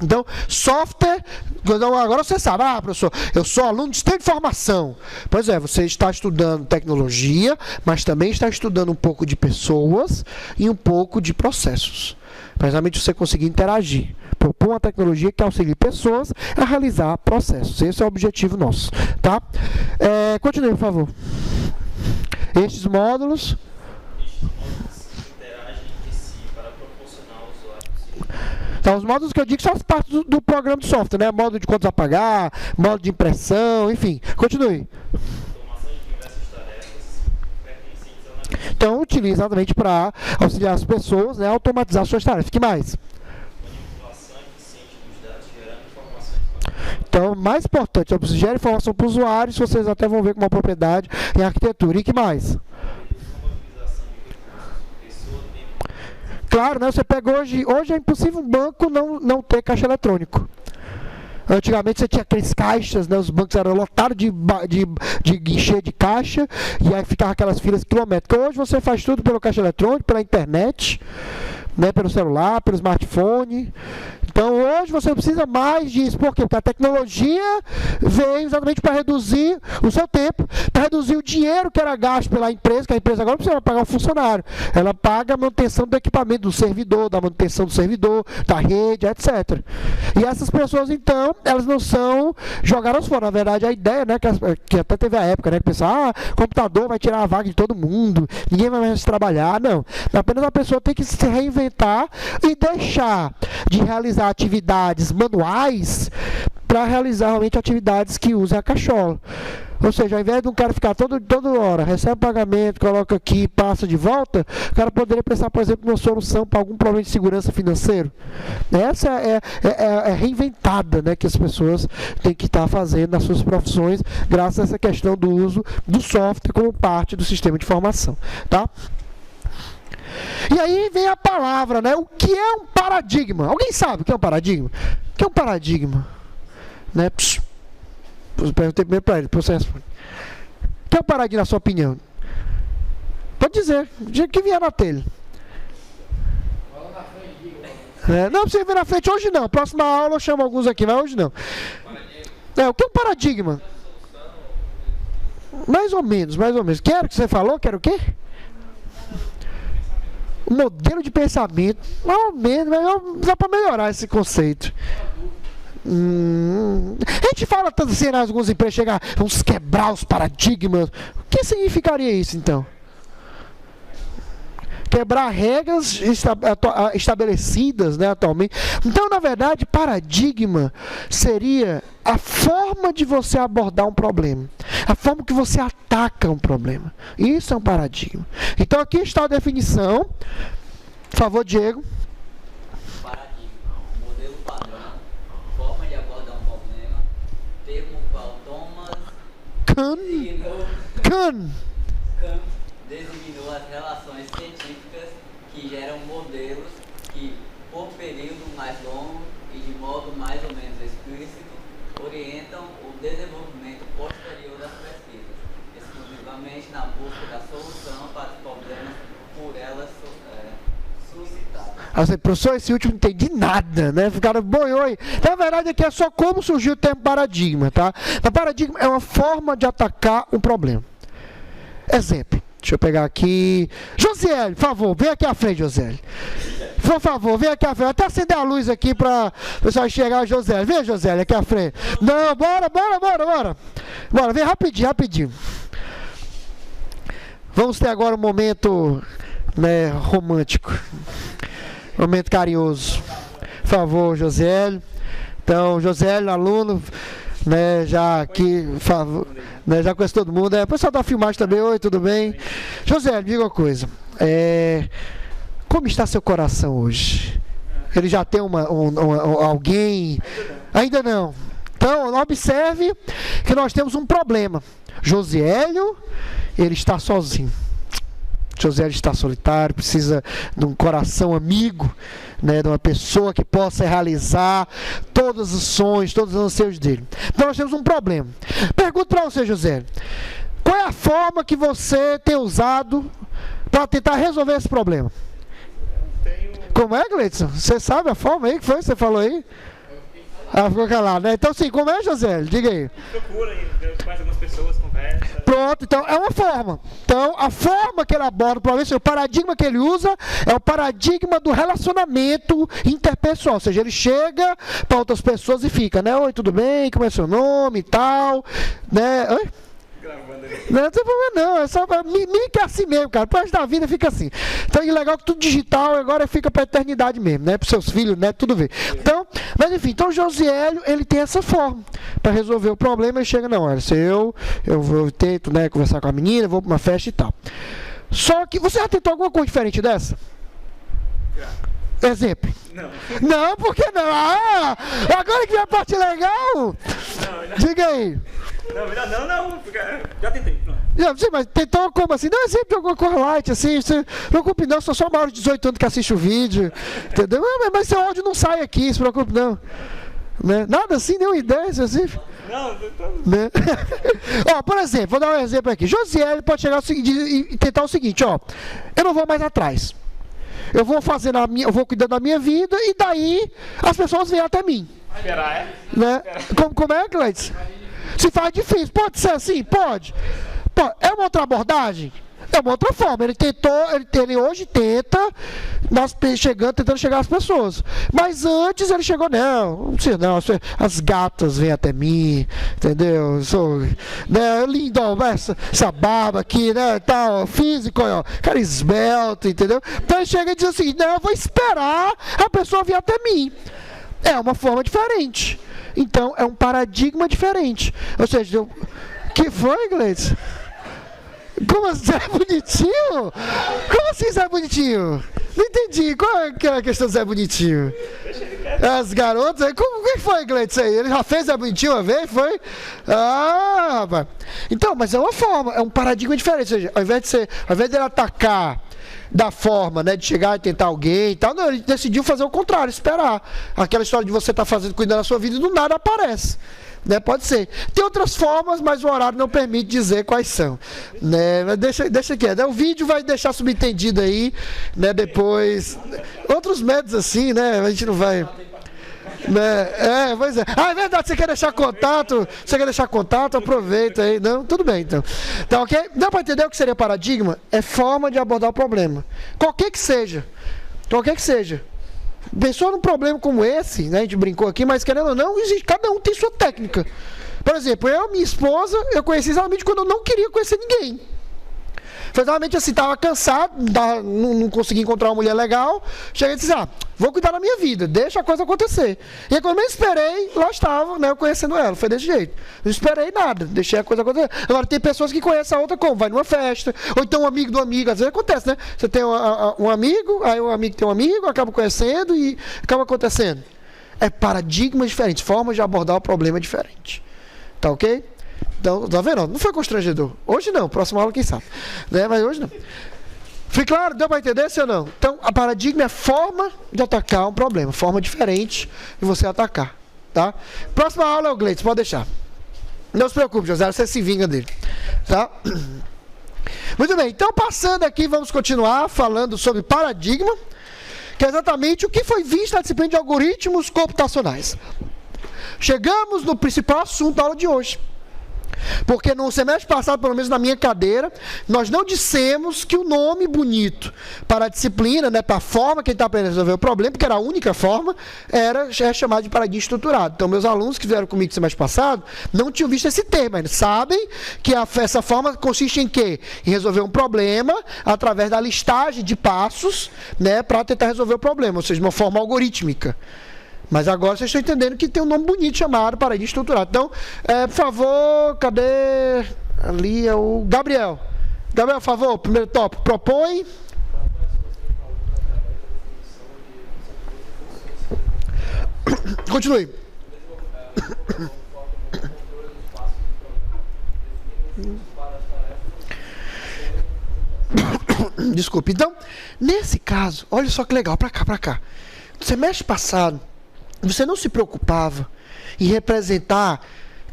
Então, software, agora você sabe, professor, eu sou aluno de sistema de informação. Pois é, você está estudando tecnologia, mas também está estudando um pouco de pessoas e um pouco de processos. Precisamente você conseguir interagir. Propor uma tecnologia que auxilie pessoas a realizar processos. Esse é o objetivo nosso. Tá? Continue, por favor. Estes módulos interagem entre si para proporcionar ao usuário. Então, os módulos que eu digo são as partes do programa de software, né? Módulo de contas a pagar, módulo de impressão, enfim. Continue. Automação de diversas tarefas pertencentes a Então, utiliza exatamente para auxiliar as pessoas, né, a automatizar suas tarefas. O que mais? manipulação eficiente dos dados, gerando informações. Então, mais importante, você gera informação para o usuário, vocês até vão ver com uma propriedade em arquitetura. E que mais? Claro, né? Você pega hoje é impossível um banco não ter caixa eletrônico. Antigamente você tinha aqueles caixas, né? Os bancos eram lotados de guichê de caixa, e aí ficava aquelas filas quilométricas. Hoje você faz tudo pelo caixa eletrônico, pela internet, né? Pelo celular, pelo smartphone. Então hoje você não precisa mais disso. Por quê? Porque a tecnologia veio exatamente para reduzir o seu tempo, para reduzir o dinheiro que era gasto pela empresa, que a empresa agora não precisa pagar o funcionário. Ela paga a manutenção do equipamento, do servidor, da manutenção do servidor, da rede, etc. E essas pessoas, então, elas não são jogadas fora. Na verdade, a ideia, né, que até teve a época, né, que pensava, computador vai tirar a vaga de todo mundo, ninguém vai mais trabalhar. Não. Apenas a pessoa tem que se reinventar e deixar de realizar atividades manuais para realizar realmente atividades que usem a cachola. Ou seja, ao invés de um cara ficar toda hora, recebe pagamento, coloca aqui, passa de volta, o cara poderia pensar, por exemplo, numa solução para algum problema de segurança financeiro. Essa é reinventada, né, que as pessoas têm que estar fazendo nas suas profissões, graças a essa questão do uso do software como parte do sistema de informação. Tá? E aí vem a palavra, né? O que é um paradigma? Alguém sabe o que é um paradigma? O que é um paradigma? Né? Eu perguntei primeiro para ele, depois você responde. O que é um paradigma, na sua opinião? Pode dizer, o dia que vier na telha. Não precisa vir na frente hoje não. Próxima aula eu chamo alguns aqui, mas hoje não. O que é um paradigma? Mais ou menos. Quero que você falou? Quero o quê? Modelo de pensamento, mais ou menos, mas dá para melhorar esse conceito. A gente fala tanto assim, alguns empresas chegam, vamos quebrar os paradigmas. O que significaria isso, então? Quebrar regras estabelecidas, né, atualmente. Então, na verdade, paradigma seria a forma de você abordar um problema, a forma que você ataca um problema. Isso é um paradigma. Então, aqui está a definição. Por favor, Diego. Paradigma, modelo padrão, forma de abordar um problema, termo qual toma Kahn Kant designou as relações científicas que geram modelos que, por período mais longo e de modo mais ou menos explícito, orientam o desenvolvimento posterior das pesquisas, exclusivamente na busca da solução para os problemas por elas suscitados. Assim, professor, esse último não entendi nada, né? Ficaram boiou aí. Na verdade, aqui é só como surgiu o termo paradigma, tá? O paradigma é uma forma de atacar um problema. Exemplo. Deixa eu pegar aqui. Josiele, por favor, vem aqui à frente, Josiele. Por favor, vem aqui à frente. Até acender a luz aqui para o pessoal enxergar a Josiele. Vem, Josiele, aqui à frente. Não, bora. Bora, vem rapidinho. Vamos ter agora um momento, né, romântico. Momento carinhoso. Por favor, Josiele. Então, Josiele, aluno, né, já aqui, por favor, né, já conhece todo mundo. O pessoal da filmagem também, oi, tudo bem? Josiele, diga uma coisa. Como está seu coração hoje? Ele já tem alguém? Ainda não. Então, observe que nós temos um problema. Josiélio, ele está sozinho. Josiélio está solitário, precisa de um coração amigo, né, de uma pessoa que possa realizar todos os sonhos, todos os anseios dele. Então nós temos um problema. Pergunto para você, Josiélio, qual é a forma que você tem usado para tentar resolver esse problema? Como é, Gleidson? Você sabe a forma aí que foi? Você falou aí? Ah, ficou calado, né? Então, sim, como é, José? Diga aí. Procura, conhece algumas pessoas, conversa. Pronto, então, é uma forma. Então, a forma que ele aborda o problema, o paradigma que ele usa é o paradigma do relacionamento interpessoal. Ou seja, ele chega para outras pessoas e fica, né? Oi, tudo bem? Como é seu nome e tal? Né? Oi? Não tem problema não, é só mim que é assim mesmo, cara. Pro resto da vida fica assim. Então é legal que tudo digital agora fica pra eternidade mesmo, né? Pros seus filhos, né? Tudo bem. Então, mas enfim, então o Josiélio, ele tem essa forma para resolver o problema. Ele chega, não, olha, se eu tento, né, conversar com a menina, vou pra uma festa e tal. Só que você já tentou alguma coisa diferente dessa? Exemplo. Não, por que não? Ah, agora que vem a parte legal. Não. Diga aí. Não, já tentei. Não, sim, mas tentou como assim? Não, exemplo de alguma coisa light, assim, você não se preocupe não, sou só maior de 18 anos que assiste o vídeo, entendeu? Mas seu áudio não sai aqui, se preocupe não. Né? Nada assim, nenhuma ideia, assim. Não, né? Ó, por exemplo, vou dar um exemplo aqui. Josiel pode chegar e tentar o seguinte, ó, eu não vou mais atrás. Eu vou fazer eu vou cuidar da minha vida e daí as pessoas vêm até mim. Esperar, é? Né? Como é, Gleides? Se faz difícil, pode ser assim? Pode. É uma outra abordagem? É uma outra forma. Ele hoje tenta, tentando chegar às pessoas. Mas antes ele chegou, não sei não, as gatas vêm até mim, entendeu? Eu sou, né, lindo, essa barba aqui, né, tal, físico, ó, cara esbelto, entendeu? Então ele chega e diz assim, não, eu vou esperar a pessoa vir até mim. É uma forma diferente. Então, é um paradigma diferente. Ou seja, que foi, Gleides? Como assim, Zé Bonitinho? Como assim, Zé Bonitinho? Não entendi. Qual é a questão do Zé Bonitinho? As garotas, como que foi, Gleides, aí? Ele já fez Zé Bonitinho uma vez, foi? Ah, rapaz. Então, mas é uma forma, é um paradigma diferente. Ou seja, ao invés de ele atacar da forma, né, de chegar e tentar alguém e tal, não, ele decidiu fazer o contrário, esperar. Aquela história de você estar cuidando da sua vida e do nada aparece. Né, pode ser. Tem outras formas, mas o horário não permite dizer quais são. Né, mas deixa aqui. Né, o vídeo vai deixar subentendido aí, né, depois. Outros métodos assim, né? A gente não vai. Né, pois é. Ah, é verdade, você quer deixar contato? Aproveita aí. Não, tudo bem então. Então, ok? Dá para entender o que seria paradigma? É forma de abordar o problema. Qualquer que seja. Pensou num problema como esse, né? A gente brincou aqui, mas querendo ou não, existe, cada um tem sua técnica. Por exemplo, minha esposa, eu conheci exatamente quando eu não queria conhecer ninguém. Foi exatamente assim, estava cansado, não consegui encontrar uma mulher legal. Cheguei e disse, vou cuidar da minha vida, deixa a coisa acontecer. E aí, quando eu esperei, lá estava, né, eu conhecendo ela, foi desse jeito. Não esperei nada, deixei a coisa acontecer. Agora, tem pessoas que conhecem a outra como? Vai numa festa, ou então um amigo do amigo, às vezes acontece, né? Você tem um amigo, aí o amigo tem um amigo, acaba conhecendo e acaba acontecendo. É paradigmas diferentes, formas de abordar o problema diferente. Tá ok? Então, tá vendo? Não foi constrangedor. Hoje não, próxima aula quem sabe. Né? Mas hoje não. Foi claro? Deu para entender, sim ou não? Então, a paradigma é a forma de atacar um problema. Forma diferente de você atacar. Tá? Próxima aula é o Gleitos, pode deixar. Não se preocupe, José, você se vinga dele. Tá? Muito bem, então passando aqui, vamos continuar falando sobre paradigma, que é exatamente o que foi visto na disciplina de algoritmos computacionais. Chegamos no principal assunto da aula de hoje. Porque no semestre passado, pelo menos na minha cadeira, nós não dissemos que o nome bonito para a disciplina, né, para a forma que ele está aprendendo a resolver o problema, porque era a única forma, é chamado de paradigma estruturado. Então, meus alunos que vieram comigo no semestre passado não tinham visto esse termo, ainda sabem que essa forma consiste em quê? Em resolver um problema através da listagem de passos, né, para tentar resolver o problema, ou seja, de uma forma algorítmica. Mas agora vocês estão entendendo que tem um nome bonito chamado paradigma estruturado. Então, por favor, cadê? Ali é o Gabriel. Gabriel, por favor, primeiro tópico. Propõe. Continue. Desculpe. Então, nesse caso, olha só que legal, para cá. No semestre passado, você não se preocupava em representar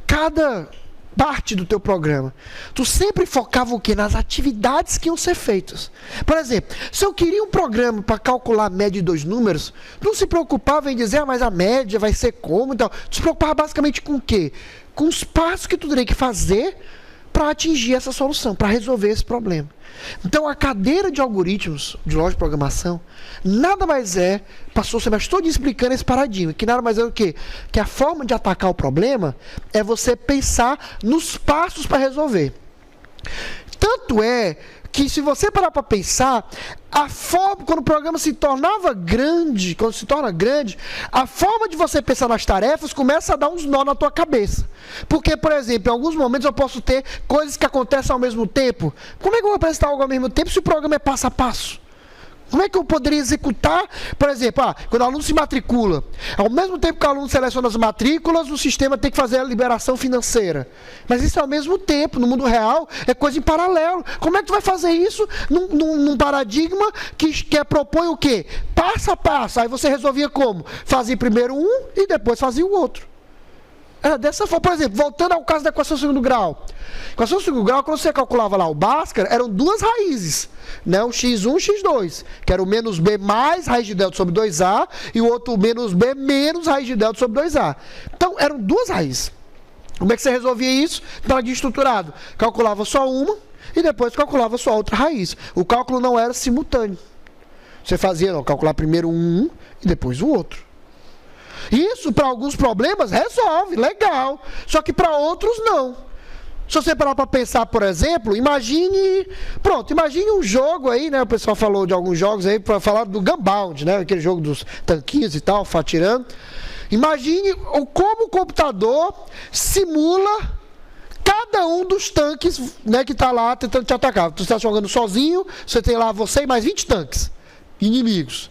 cada parte do teu programa. Tu sempre focava o quê? Nas atividades que iam ser feitas. Por exemplo, se eu queria um programa para calcular a média de 2 números, tu não se preocupava em dizer, mas a média vai ser como? Então, tu se preocupava basicamente com o quê? Com os passos que tu teria que fazer para atingir essa solução, para resolver esse problema. Então, a cadeira de algoritmos de lógica de programação nada mais passou o semestre todo explicando esse paradigma, que nada mais é o quê? Que a forma de atacar o problema é você pensar nos passos para resolver. Tanto é que, se você parar para pensar, a forma, quando o programa se tornava grande, quando se torna grande, a forma de você pensar nas tarefas começa a dar uns nó na tua cabeça. Porque, por exemplo, em alguns momentos eu posso ter coisas que acontecem ao mesmo tempo. Como é que eu vou apresentar algo ao mesmo tempo se o programa é passo a passo? Como é que eu poderia executar, por exemplo, quando o aluno se matricula, ao mesmo tempo que o aluno seleciona as matrículas, o sistema tem que fazer a liberação financeira. Mas isso é ao mesmo tempo, no mundo real, é coisa em paralelo. Como é que tu vai fazer isso num paradigma que propõe o quê? Passo a passo. Aí você resolvia como? Fazia primeiro um e depois fazia o outro. Era dessa forma. Por exemplo, voltando ao caso da equação de segundo grau. Equação de segundo grau, quando você calculava lá o Bhaskara, eram 2 raízes, né? O x1 e o x2, que era o menos b mais raiz de delta sobre 2a e o outro menos b menos raiz de delta sobre 2a. Então, eram 2 raízes. Como é que você resolvia isso? Paradigma estruturado. Calculava só uma e depois calculava só outra raiz. O cálculo não era simultâneo. Você fazia, calcular primeiro um e depois o outro. Isso, para alguns problemas, resolve, legal. Só que para outros, não. Se você parar para pensar, por exemplo, imagine um jogo aí, né? O pessoal falou de alguns jogos aí, para falar do Gunbound, né? Aquele jogo dos tanquinhos e tal, fatirando. Imagine como o computador simula cada um dos tanques, né, que está lá tentando te atacar. Tu está jogando sozinho, você tem lá você e mais 20 tanques inimigos.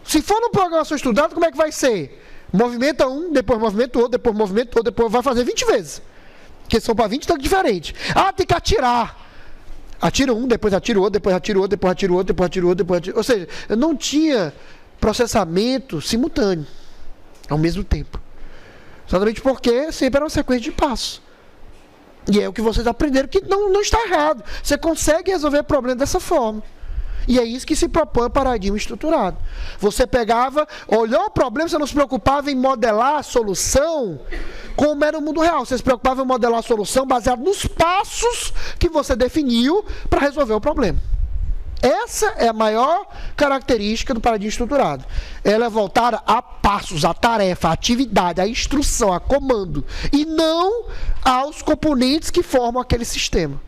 Se for no programação estudada, como é que vai ser? Movimenta um, depois movimenta outro, depois movimenta outro, depois vai fazer 20 vezes. Porque são para 20 tanques diferentes. Tem que atirar. Atira um, depois atira o outro, depois atira o outro, depois atira o outro, depois atira o outro, depois atira o outro. Ou seja, não tinha processamento simultâneo, ao mesmo tempo. Exatamente porque sempre era uma sequência de passos. E é o que vocês aprenderam, que não está errado. Você consegue resolver o problema dessa forma. E é isso que se propõe o paradigma estruturado. Você pegava, olhou o problema, você não se preocupava em modelar a solução como era o mundo real. Você se preocupava em modelar a solução baseado nos passos que você definiu para resolver o problema. Essa é a maior característica do paradigma estruturado. Ela é voltada a passos, a tarefa, a atividade, a instrução, a comando. E não aos componentes que formam aquele sistema.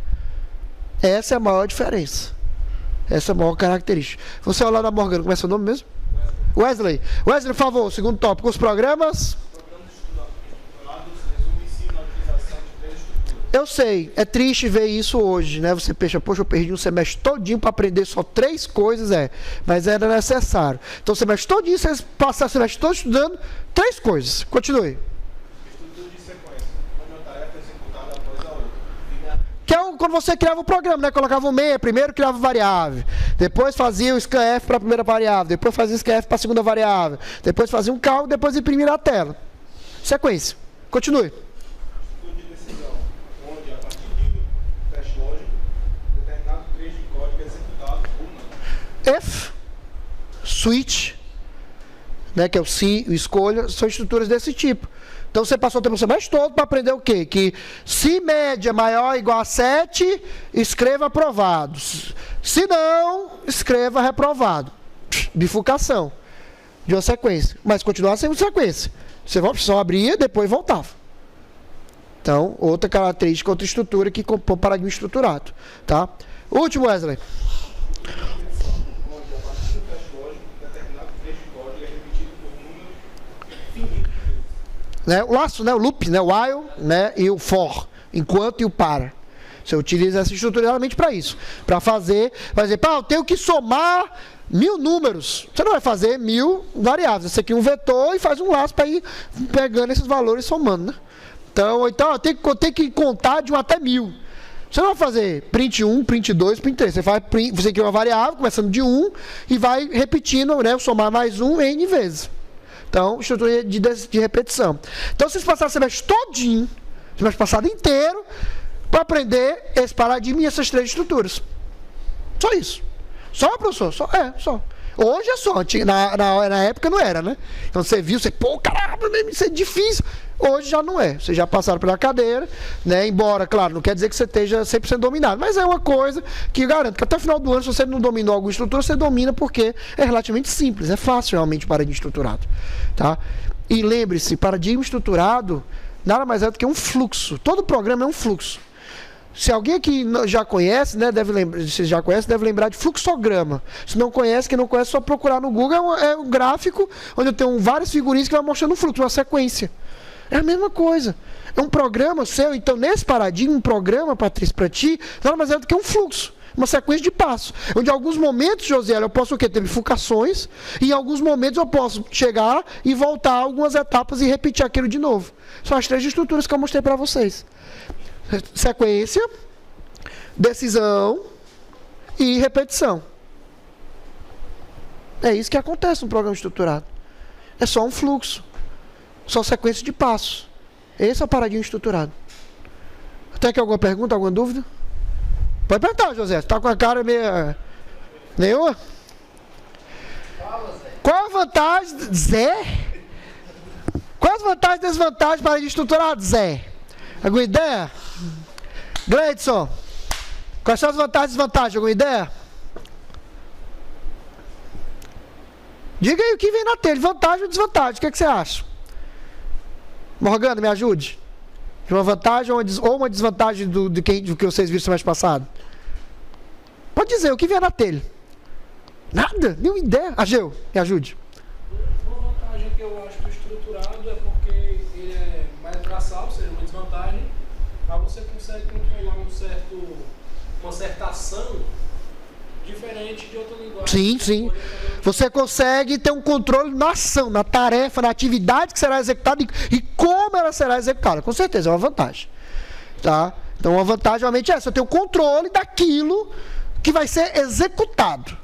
Essa é a maior diferença. Essa é a maior característica. Você olha lá na Morgana, como é seu nome mesmo? Wesley. Wesley, por favor, segundo tópico, os programas. Eu sei, é triste ver isso hoje, né? Você pensa, poxa, eu perdi um semestre todinho para aprender só 3 coisas, mas era necessário. Então, o semestre todinho, você passar o semestre todo estudando 3 coisas. Continue. Estrutura de sequência, onde uma tarefa é executada quando você criava o programa, né? Colocava o meia, primeiro criava variável, depois fazia o scanf para a primeira variável, depois fazia o scanf para a segunda variável, depois fazia um cálculo, depois imprimia na tela. Sequência. Continue. De decisão, onde a partir de um teste lógico, determinado trecho de código é executado ou não. If, switch, né, que é o se, o escolha, são estruturas desse tipo. Então você passou o tempo semestre todo para aprender o quê? Que se média maior ou igual a 7, escreva aprovado. Se não, escreva reprovado. Bifurcação de uma sequência. Mas continuava sendo sequência. Você só abria e depois voltava. Então, outra característica, outra estrutura que compõe o paradigma estruturado. Tá? Último, Wesley. Onde a partir do teste lógico, determinado trecho de código é repetido por número finito de vezes. Né, o laço, né, o loop, né, o while, né, e o for, enquanto e o para. Você utiliza essa estrutura realmente para isso. Para fazer, por exemplo, eu tenho que somar 1000 números. Você não vai fazer 1000 variáveis. Você cria um vetor e faz um laço para ir pegando esses valores e somando. Né? Então eu tenho que contar de 1 até 1000. Você não vai fazer print 1, print 2, print 3. Você cria uma variável, começando de 1, e vai repetindo, né, somar mais 1 N vezes. Então, estrutura de repetição. Então, vocês passaram o semestre todinho, o semestre passado inteiro, para aprender esse paradigma e essas 3 estruturas. Só isso. Só, professor? Só. Hoje é só. Na época não era, né? Então, você viu, pô, caramba, isso é difícil. Hoje já não é. Vocês já passaram pela cadeira, né? Embora, claro, não quer dizer que você esteja 100% dominado, mas é uma coisa que garanto que até o final do ano, se você não dominou alguma estrutura, você domina porque é relativamente simples, é fácil realmente o paradigma estruturado. Tá? E lembre-se, paradigma estruturado nada mais é do que um fluxo. Todo programa é um fluxo. Se alguém aqui já conhece, né, deve lembrar de fluxograma. Se não conhece, quem não conhece, é só procurar no Google. É um gráfico onde eu tenho várias figurinhas que vai mostrando um fluxo, uma sequência. É a mesma coisa. É um programa seu. Então, nesse paradigma, um programa, Patrícia, para ti, nada mais é do que um fluxo. Uma sequência de passos. Onde em alguns momentos, Josiel, eu posso ter bifurcações. E em alguns momentos eu posso chegar e voltar algumas etapas e repetir aquilo de novo. São as 3 estruturas que eu mostrei para vocês. Sequência, decisão e repetição. É isso que acontece no programa estruturado. É só um fluxo. Só sequência de passos. Esse é o paradigma estruturado. Tem aqui alguma pergunta, alguma dúvida? Pode perguntar, José. Você está com a cara meio... Nenhuma? Qual a vantagem, Zé? Quais as vantagens e desvantagens do paradigma estruturado, Zé? Alguma ideia? Gleidson, quais são as vantagens e desvantagens? Alguma ideia? Diga aí o que vem na telha, vantagem ou desvantagem, o que você acha? Morgana, me ajude. Uma vantagem ou uma desvantagem do que vocês viram semestre passado? Pode dizer, o que vem na telha? Nada? Nenhuma ideia. Ageu, me ajude. Uma vantagem que eu acho do estruturado é porque ele é mais braçal, ou seja, uma desvantagem, mas você consegue controlar uma certa ação diferente de outra linguagem. Sim. Você consegue ter um controle na ação, na tarefa, na atividade que será executada e como ela será executada. Com certeza, é uma vantagem. Tá? Então, uma vantagem realmente é essa. Eu tenho o controle daquilo que vai ser executado.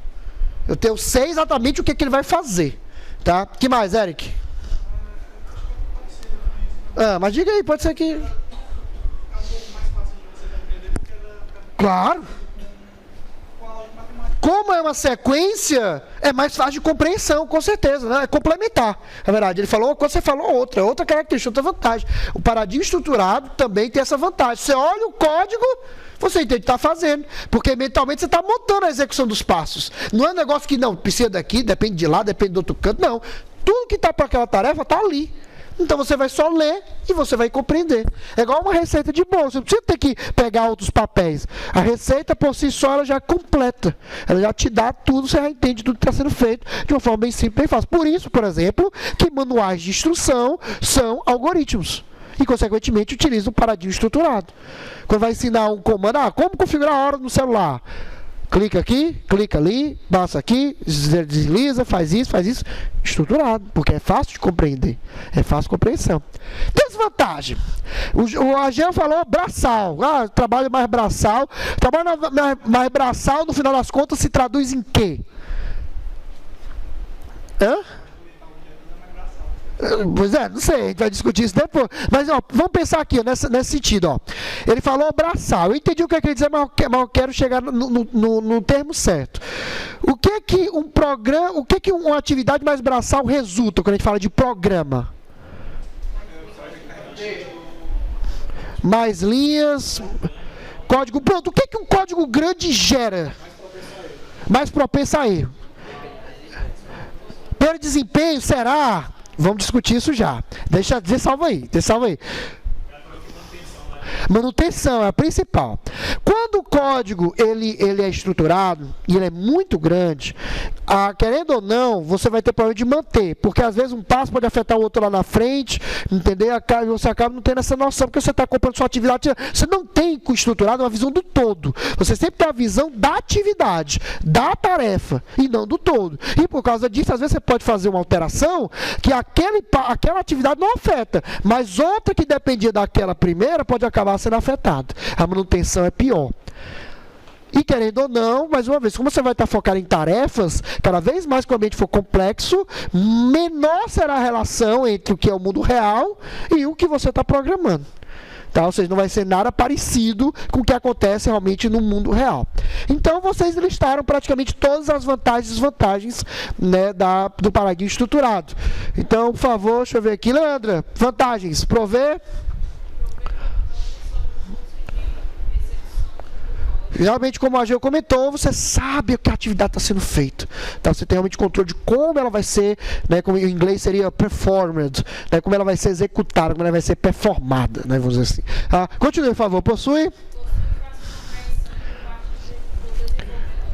Eu sei exatamente o que ele vai fazer. Tá? O que mais, Eric? Mas diga aí, pode ser que... É um pouco mais fácil de você compreender porque ela... Claro. Com a lógica matemática. Como é uma sequência, é mais fácil de compreensão, com certeza, né? É complementar. Na verdade, ele falou, quando você falou outra característica, outra vantagem. O paradigma estruturado também tem essa vantagem. Você olha o código, você entende o que está fazendo. Porque mentalmente você está montando a execução dos passos. Não é um negócio que não precisa daqui, depende de lá, depende do outro canto. Não. Tudo que está para aquela tarefa está ali. Então você vai só ler e você vai compreender. É igual uma receita de bolo. Você não precisa ter que pegar outros papéis. A receita por si só ela já é completa. Ela já te dá tudo, você já entende tudo que está sendo feito de uma forma bem simples, bem fácil. Por isso, por exemplo, que manuais de instrução são algoritmos. E, consequentemente, utilizam o paradigma estruturado. Quando vai ensinar um comando, como configurar a hora no celular? Clica aqui, clica ali, passa aqui, desliza, faz isso, estruturado, porque é fácil de compreender, é fácil de compreensão. desvantagem. O Ageu falou braçal. Trabalho mais braçal. Trabalho mais braçal, no final das contas, se traduz em quê? Hã? Pois é, não sei, a gente vai discutir isso depois. Mas ó, vamos pensar aqui, ó, nesse sentido. Ó. Ele falou braçal. Eu entendi o que ele quer dizer, mas eu quero chegar no termo certo. O que que um programa, o que que uma atividade mais braçal resulta quando a gente fala de programa? Mais linhas, código. Pronto, o que que um código grande gera? Mais propenso a erro. Pelo desempenho, será? Vamos discutir isso já. Deixa salvo aí. Manutenção é a principal. Quando o código ele é estruturado e ele é muito grande, querendo ou não, você vai ter problema de manter, porque às vezes um passo pode afetar o outro lá na frente, entender? Você acaba não tendo essa noção, porque você está comprando sua atividade, você não tem estruturado uma visão do todo. Você sempre tem a visão da atividade, da tarefa, e não do todo. E por causa disso, às vezes você pode fazer uma alteração que aquela atividade não afeta, mas outra que dependia daquela primeira pode acabar sendo afetada. A manutenção é pior. E querendo ou não, mais uma vez, como você vai estar focado em tarefas, cada vez mais que o ambiente for complexo, menor será a relação entre o que é o mundo real e o que você está programando. Tá? Ou seja, não vai ser nada parecido com o que acontece realmente no mundo real. Então, vocês listaram praticamente todas as vantagens e desvantagens, né, do paradigma estruturado. Então, por favor, deixa eu ver aqui. Leandra, vantagens. Prover. Realmente, como a Ageu comentou, você sabe o que a atividade está sendo feita. Tá? Você tem realmente controle de como ela vai ser, né, como em inglês seria performed, né, como ela vai ser executada, como ela vai ser performada, né, vamos dizer assim. Continue, por favor. Possui?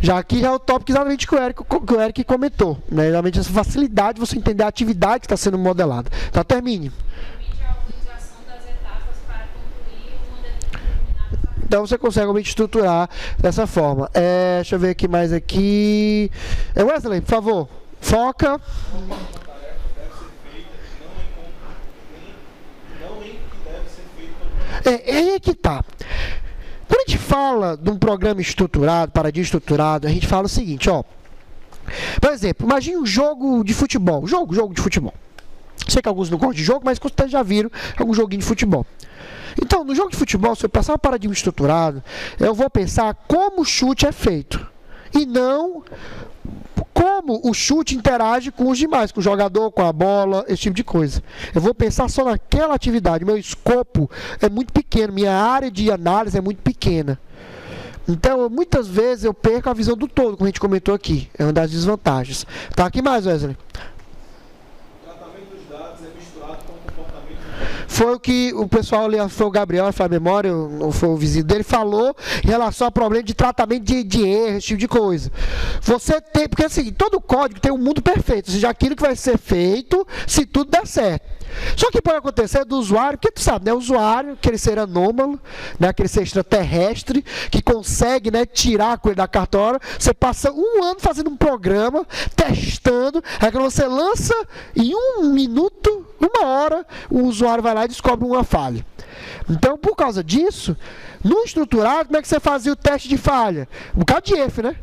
Já aqui já é o tópico exatamente que o Eric comentou. Né? Realmente essa facilidade de você entender a atividade que está sendo modelada. Tá, termine. Então você consegue realmente estruturar dessa forma. Deixa eu ver aqui mais aqui. Wesley, por favor, foca. Uma tarefa deve ser feita, não em que deve ser feita. Aí é que tá. Quando a gente fala de um programa estruturado, paradigma estruturado, a gente fala o seguinte, ó. Por exemplo, imagine um jogo de futebol. Jogo de futebol. Sei que alguns não gostam de jogo, mas vocês já viram algum joguinho de futebol. Então, no jogo de futebol, se eu passar um paradigma estruturado, eu vou pensar como o chute é feito. E não como o chute interage com os demais, com o jogador, com a bola, esse tipo de coisa. Eu vou pensar só naquela atividade. Meu escopo é muito pequeno, minha área de análise é muito pequena. Então, muitas vezes eu perco a visão do todo, como a gente comentou aqui. É uma das desvantagens. Tá, aqui mais, Wesley? Foi o que o pessoal ali, foi o Gabriel, foi a memória, ou foi o vizinho dele, falou em relação ao problema de tratamento de erro, esse tipo de coisa. Você tem, porque assim, todo código tem um mundo perfeito, ou seja, aquilo que vai ser feito se tudo der certo. Só que pode acontecer do usuário, porque tu sabe, né, o usuário, aquele ser anômalo, né, aquele ser extraterrestre, que consegue, né, tirar a coisa da cartola, você passa um ano fazendo um programa, testando, aí quando você lança, em 1 minuto, 1 hora, o usuário vai lá e descobre uma falha. Então, por causa disso, no estruturado, como é que você fazia o teste de falha? Um bocado de if, né?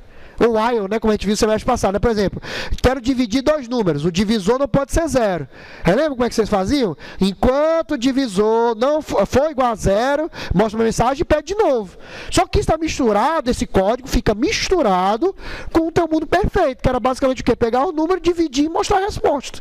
Ou while, né, como a gente viu semestre passado, né? Por exemplo, quero dividir 2 números, o divisor não pode ser 0. Aí lembra como é que vocês faziam? Enquanto o divisor não for igual a 0, mostra uma mensagem e pede de novo. Só que está misturado, esse código fica misturado com o teu mundo perfeito, que era basicamente o quê? Pegar o número, dividir e mostrar a resposta.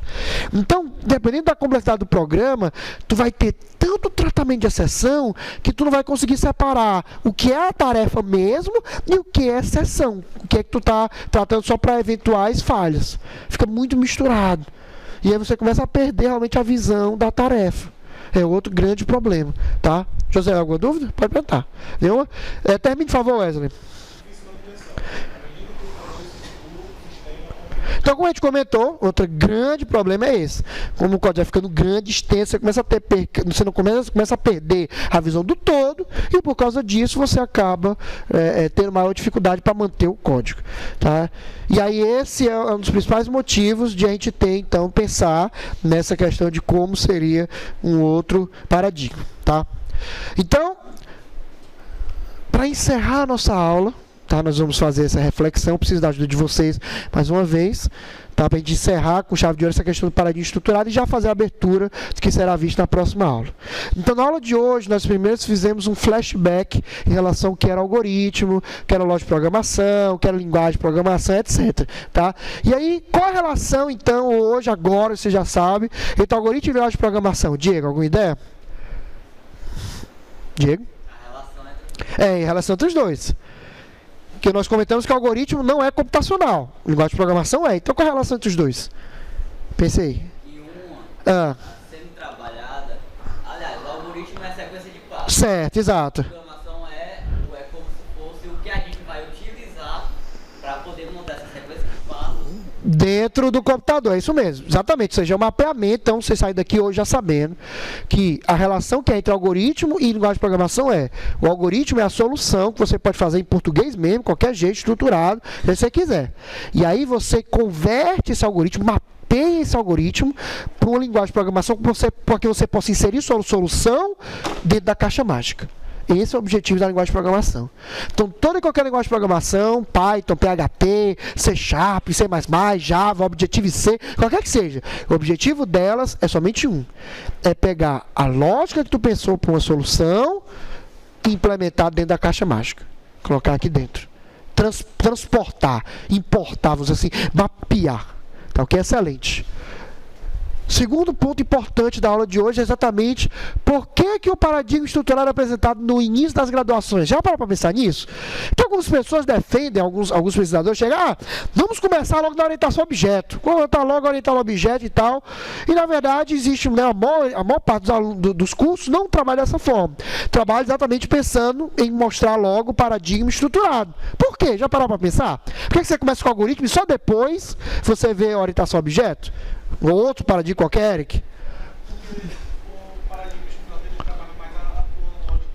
Então, dependendo da complexidade do programa, tu vai ter tanto tratamento de exceção que tu não vai conseguir separar o que é a tarefa mesmo e o que é exceção. O que é que tu está tratando só para eventuais falhas. Fica muito misturado. E aí você começa a perder realmente a visão da tarefa. É outro grande problema. Tá? José, alguma dúvida? Pode perguntar. Termine, por favor, Wesley. Então, como a gente comentou, outro grande problema é esse. Como o código vai ficando grande, extenso, você começa a perder a visão do todo, e por causa disso você acaba tendo maior dificuldade para manter o código. Tá? E aí esse é um dos principais motivos de a gente ter, então, pensar nessa questão de como seria um outro paradigma. Tá? Então, para encerrar a nossa aula, tá, nós vamos fazer essa reflexão, preciso da ajuda de vocês mais uma vez, tá, para a gente encerrar com chave de ouro essa questão do paradigma estruturado e já fazer a abertura do que será visto na próxima aula. Então, na aula de hoje, nós primeiro fizemos um flashback em relação ao que era algoritmo, que era lógica de programação, que era linguagem de programação, etc. Tá? E aí, qual a relação, então, hoje, agora, você já sabe, entre algoritmo e linguagem de programação? Diego, alguma ideia? Diego? Em relação entre os dois. Porque nós comentamos que o algoritmo não é computacional. A linguagem de programação é. Então, qual é a relação entre os dois? Pensei. E uma sendo trabalhada... Aliás, o algoritmo é a sequência de passos. Certo, exato. A programação é como se fosse o que a gente vai utilizar para poder montar essa sequência de passos. Dentro do computador, é isso mesmo. Exatamente. Ou seja, é um mapeamento. Então, você sai daqui hoje já sabendo que a relação que é entre algoritmo e linguagem de programação é: o algoritmo é a solução que você pode fazer em português mesmo, qualquer jeito, estruturado, se você quiser. E aí você converte esse algoritmo, mapeia esse algoritmo para uma linguagem de programação para que você possa inserir sua solução dentro da caixa mágica. Esse é o objetivo da linguagem de programação. Então, toda e qualquer linguagem de programação, Python, PHP, C#, C++, Java, Objective-C, qualquer que seja, o objetivo delas é somente um. É pegar a lógica que tu pensou para uma solução e implementar dentro da caixa mágica. Colocar aqui dentro. Transportar, importar, vamos dizer assim, mapear. Tá, ok? Excelente. Segundo ponto importante da aula de hoje é exatamente por que o paradigma estruturado é apresentado no início das graduações. Já para pensar nisso? Então, algumas pessoas defendem, alguns pesquisadores chegam, vamos começar logo na orientação a objeto. Colocar logo orientar o objeto e tal. E, na verdade, existe, né, a maior parte dos alunos dos cursos não trabalha dessa forma. Trabalha exatamente pensando em mostrar logo o paradigma estruturado. Por quê? Já parou para pensar? Por que você começa com o algoritmo e só depois você vê a orientação a objeto? Ou outro paradigma qualquer, Eric? Porque o paradigma estruturado ele trabalha mais a tua lógica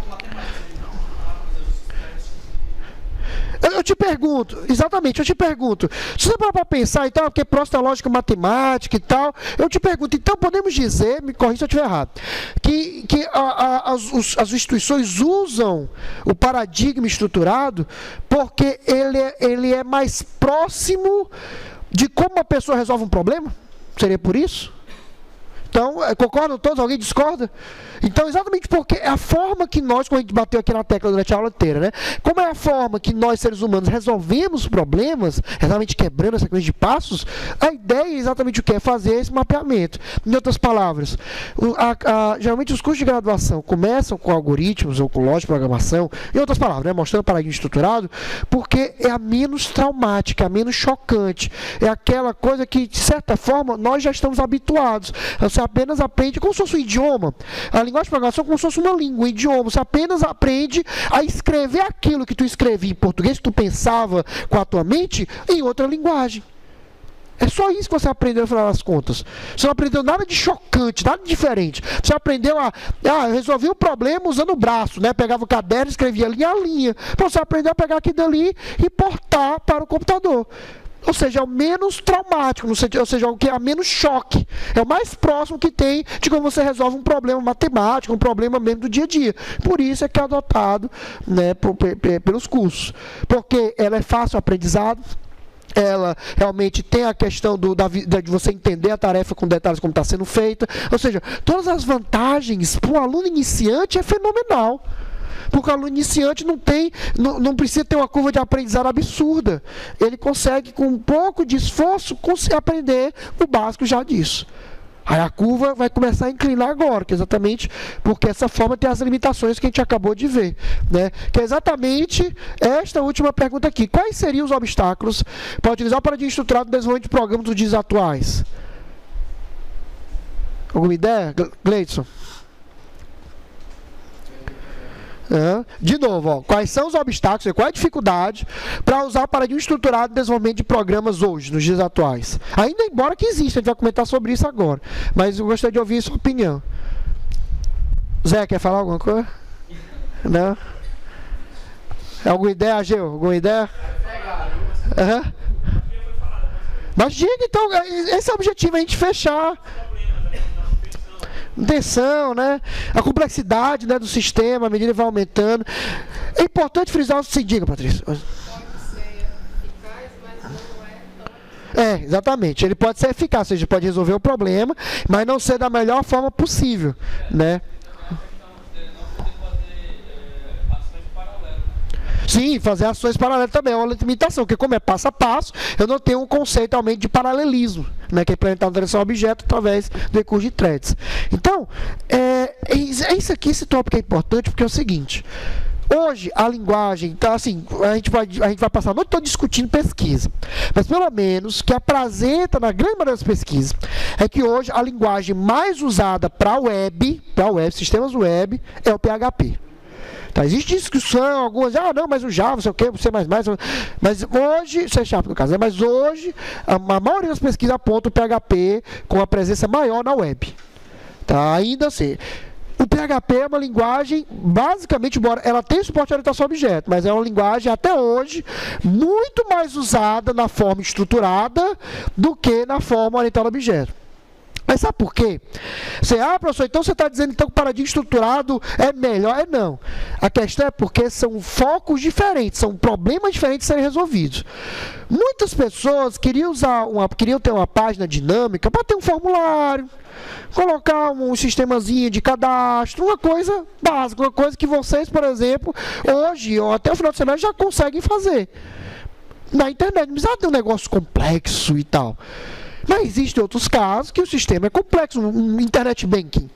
na questão matemática. Eu te pergunto, exatamente, eu te pergunto. Se você parar para pensar e tal, porque próximo da lógica matemática e tal, eu te pergunto, então podemos dizer, me corrija se eu estiver errado, que as instituições usam o paradigma estruturado porque ele é mais próximo de como uma pessoa resolve um problema? Seria por isso? Então, concordam todos? Alguém discorda? Então, exatamente porque é a forma que nós, como a gente bateu aqui na tecla durante a aula inteira, né? Como é a forma que nós, seres humanos, resolvemos problemas, exatamente quebrando a sequência de passos, a ideia é exatamente o que? É fazer esse mapeamento. Em outras palavras, geralmente os cursos de graduação começam com algoritmos ou com lógica de programação, em outras palavras, né? Mostrando paradigma estruturado, porque é a menos traumática, a menos chocante. É aquela coisa que, de certa forma, nós já estamos habituados. Você apenas aprende como se fosse um idioma. A linguagem de programação é como se fosse uma língua, um idioma. Você apenas aprende a escrever aquilo que tu escrevia em português, que tu pensava com a tua mente, em outra linguagem. É só isso que você aprendeu no final das contas. Você não aprendeu nada de chocante, nada de diferente. Você aprendeu resolver o problema usando o braço, né? Pegava o caderno e escrevia linha a linha. Você aprendeu a pegar aquilo dali e portar para o computador. Ou seja, é o menos traumático, ou seja, o que é menos choque. É o mais próximo que tem de como você resolve um problema matemático, um problema mesmo do dia a dia. Por isso é que é adotado, né, pelos cursos. Porque ela é fácil o aprendizado, ela realmente tem a questão de você entender a tarefa com detalhes como está sendo feita. Ou seja, todas as vantagens para um aluno iniciante é fenomenal. Porque o aluno iniciante não precisa ter uma curva de aprendizado absurda. Ele consegue, com um pouco de esforço, aprender o básico já disso. Aí a curva vai começar a inclinar agora, que é exatamente porque essa forma tem as limitações que a gente acabou de ver. Né? Que é exatamente esta última pergunta aqui. Quais seriam os obstáculos para utilizar o paradigma estruturado no desenvolvimento de programas dos dias atuais? Alguma ideia, Gleidson? De novo, ó, quais são os obstáculos, qual é a dificuldade para usar o paradigma estruturado de desenvolvimento de programas hoje, nos dias atuais? Ainda embora que exista, a gente vai comentar sobre isso agora, mas eu gostaria de ouvir a sua opinião. Zé, quer falar alguma coisa? Não? Alguma ideia, Ageu? Alguma ideia? Mas diga então, esse é o objetivo, a gente fechar. Tensão, né? A complexidade, né, do sistema, à medida que vai aumentando. É importante frisar o seguinte, diga, Patrícia. Pode ser eficaz, mas não é tão. Exatamente. Ele pode ser eficaz, ou seja, pode resolver o problema, mas não ser da melhor forma possível, né? Sim, fazer ações paralelas também é uma limitação, porque como é passo a passo, eu não tenho um conceito realmente de paralelismo, né, que é implementado na direção objeto através do recurso de threads. Então, isso aqui, esse tópico é importante porque é o seguinte: hoje a linguagem, então assim, a gente vai passar a noite toda discutindo pesquisa, mas pelo menos que apresenta na grande maioria das pesquisas é que hoje a linguagem mais usada para web, sistemas web, é o PHP. Tá, existe discussão, algumas, não, mas o Java, não sei o que, C++, mas hoje, C# no caso, né, mas hoje a maioria das pesquisas aponta o PHP com a presença maior na web. Tá, ainda assim, o PHP é uma linguagem, basicamente, embora ela tenha suporte à orientação a objeto, mas é uma linguagem, até hoje, muito mais usada na forma estruturada do que na forma orientada a objeto. Mas sabe por quê? Professor, então você está dizendo então, que o paradigma estruturado é melhor? Não. A questão é porque são focos diferentes, são problemas diferentes a serem resolvidos. Muitas pessoas queriam ter uma página dinâmica para ter um formulário, colocar um sistemazinho de cadastro, uma coisa básica, uma coisa que vocês, por exemplo, hoje ou até o final de semana já conseguem fazer. Na internet, não precisa ter um negócio complexo e tal. Mas existem outros casos que o sistema é complexo, um internet banking,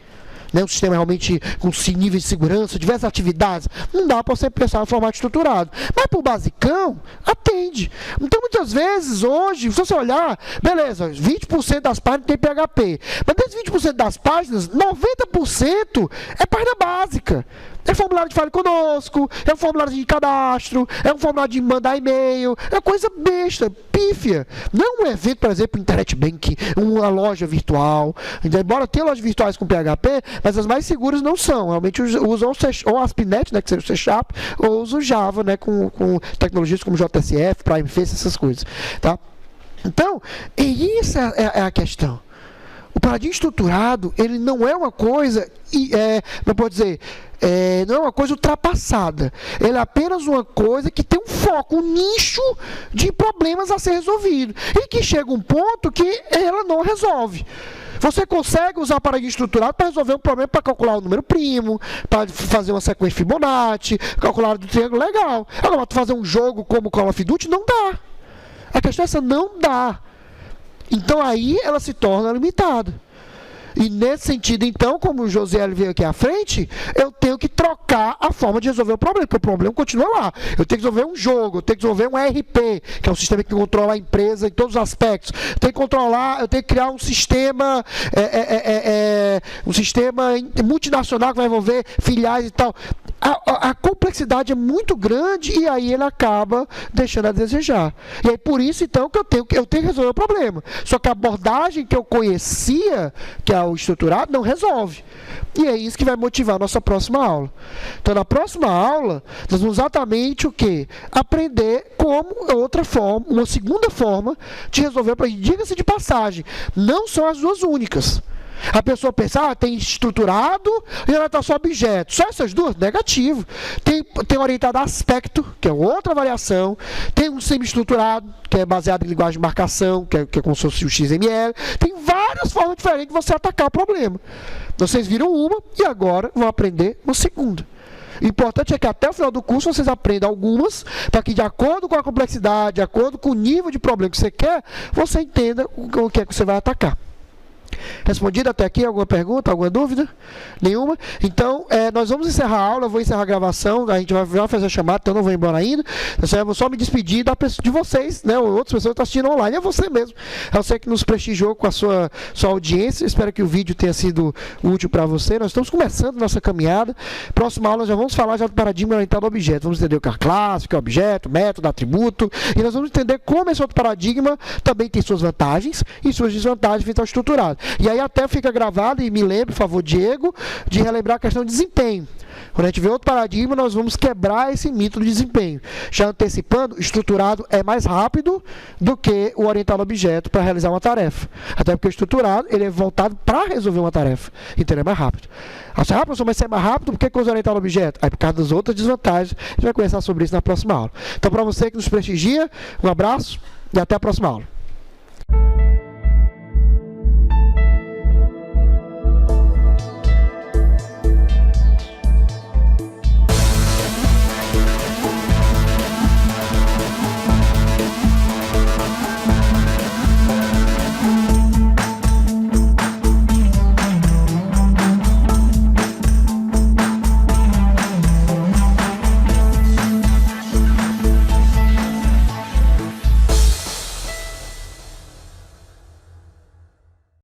né, um sistema realmente com nível de segurança, diversas atividades, não dá para você pensar no formato estruturado. Mas para o basicão, atende. Então, muitas vezes, hoje, se você olhar, beleza, 20% das páginas tem PHP, mas desses 20% das páginas, 90% é página básica. É formulário de fale conosco, é um formulário de cadastro, é um formulário de mandar e-mail, é coisa besta, pífia. Não é um evento, por exemplo, Internet Bank, uma loja virtual. Embora tenha lojas virtuais com PHP, mas as mais seguras não são. Realmente usam ou ASP.NET, né, que seja o C#, ou usam o Java, né, com tecnologias como JSF, PrimeFace, essas coisas. Tá? Então, isso é a questão. O paradigma estruturado, ele não é uma coisa, não pode dizer, não é uma coisa ultrapassada. Ele é apenas uma coisa que tem um foco, um nicho de problemas a ser resolvido. E que chega um ponto que ela não resolve. Você consegue usar paradigma estruturado para resolver um problema, para calcular o número primo, para fazer uma sequência Fibonacci, calcular do triângulo, legal. Agora, para fazer um jogo como Call of Duty, não dá. A questão é essa, não dá. Então aí ela se torna limitada. E nesse sentido, então, como o José veio aqui à frente, eu tenho que trocar a forma de resolver o problema, porque o problema continua lá. Eu tenho que resolver um jogo, eu tenho que resolver um ERP, que é um sistema que controla a empresa em todos os aspectos. Eu tenho que controlar, eu tenho que criar um sistema multinacional que vai envolver filiais e tal. A complexidade é muito grande e aí ele acaba deixando a desejar. E aí por isso, então, que eu tenho que resolver o problema. Só que a abordagem que eu conhecia, que é o estruturado, não resolve. E é isso que vai motivar a nossa próxima aula. Então, na próxima aula, nós vamos exatamente o quê? Aprender como outra forma, uma segunda forma de resolver o problema. Diga-se de passagem, não são as duas únicas. A pessoa pensa, tem estruturado e orientação a objeto. Só essas duas? Negativo. Tem orientado a aspecto, que é outra variação. Tem um semi-estruturado, que é baseado em linguagem de marcação, que é como se fosse o XML. Tem várias formas diferentes de você atacar o problema. Vocês viram uma e agora vão aprender uma segunda. O importante é que até o final do curso vocês aprendam algumas, para que de acordo com a complexidade, de acordo com o nível de problema que você quer, você entenda o que é que você vai atacar. Respondido até aqui? Alguma pergunta? Alguma dúvida? Nenhuma? Então, nós vamos encerrar a aula, eu vou encerrar a gravação, a gente vai fazer a chamada, então eu não vou embora ainda. Eu vou só me despedir de vocês, né? Outras pessoas que estão assistindo online, é você mesmo. É você que nos prestigiou com a sua audiência. Espero que o vídeo tenha sido útil para você. Nós estamos começando nossa caminhada. Próxima aula já vamos falar já do paradigma orientado ao objeto. Vamos entender o que é classe, o que é objeto, método, atributo. E nós vamos entender como esse outro paradigma também tem suas vantagens e suas desvantagens frente ao estruturado. E aí até fica gravado, e me lembre, por favor, Diego, de relembrar a questão de desempenho. Quando a gente vê outro paradigma, nós vamos quebrar esse mito do desempenho. Já antecipando, estruturado é mais rápido do que o orientado ao objeto para realizar uma tarefa. Até porque o estruturado ele é voltado para resolver uma tarefa. Então ele é mais rápido. Professor, mas se é mais rápido, por que o orientado ao objeto? Aí por causa das outras desvantagens. A gente vai conversar sobre isso na próxima aula. Então, para você que nos prestigia, um abraço e até a próxima aula.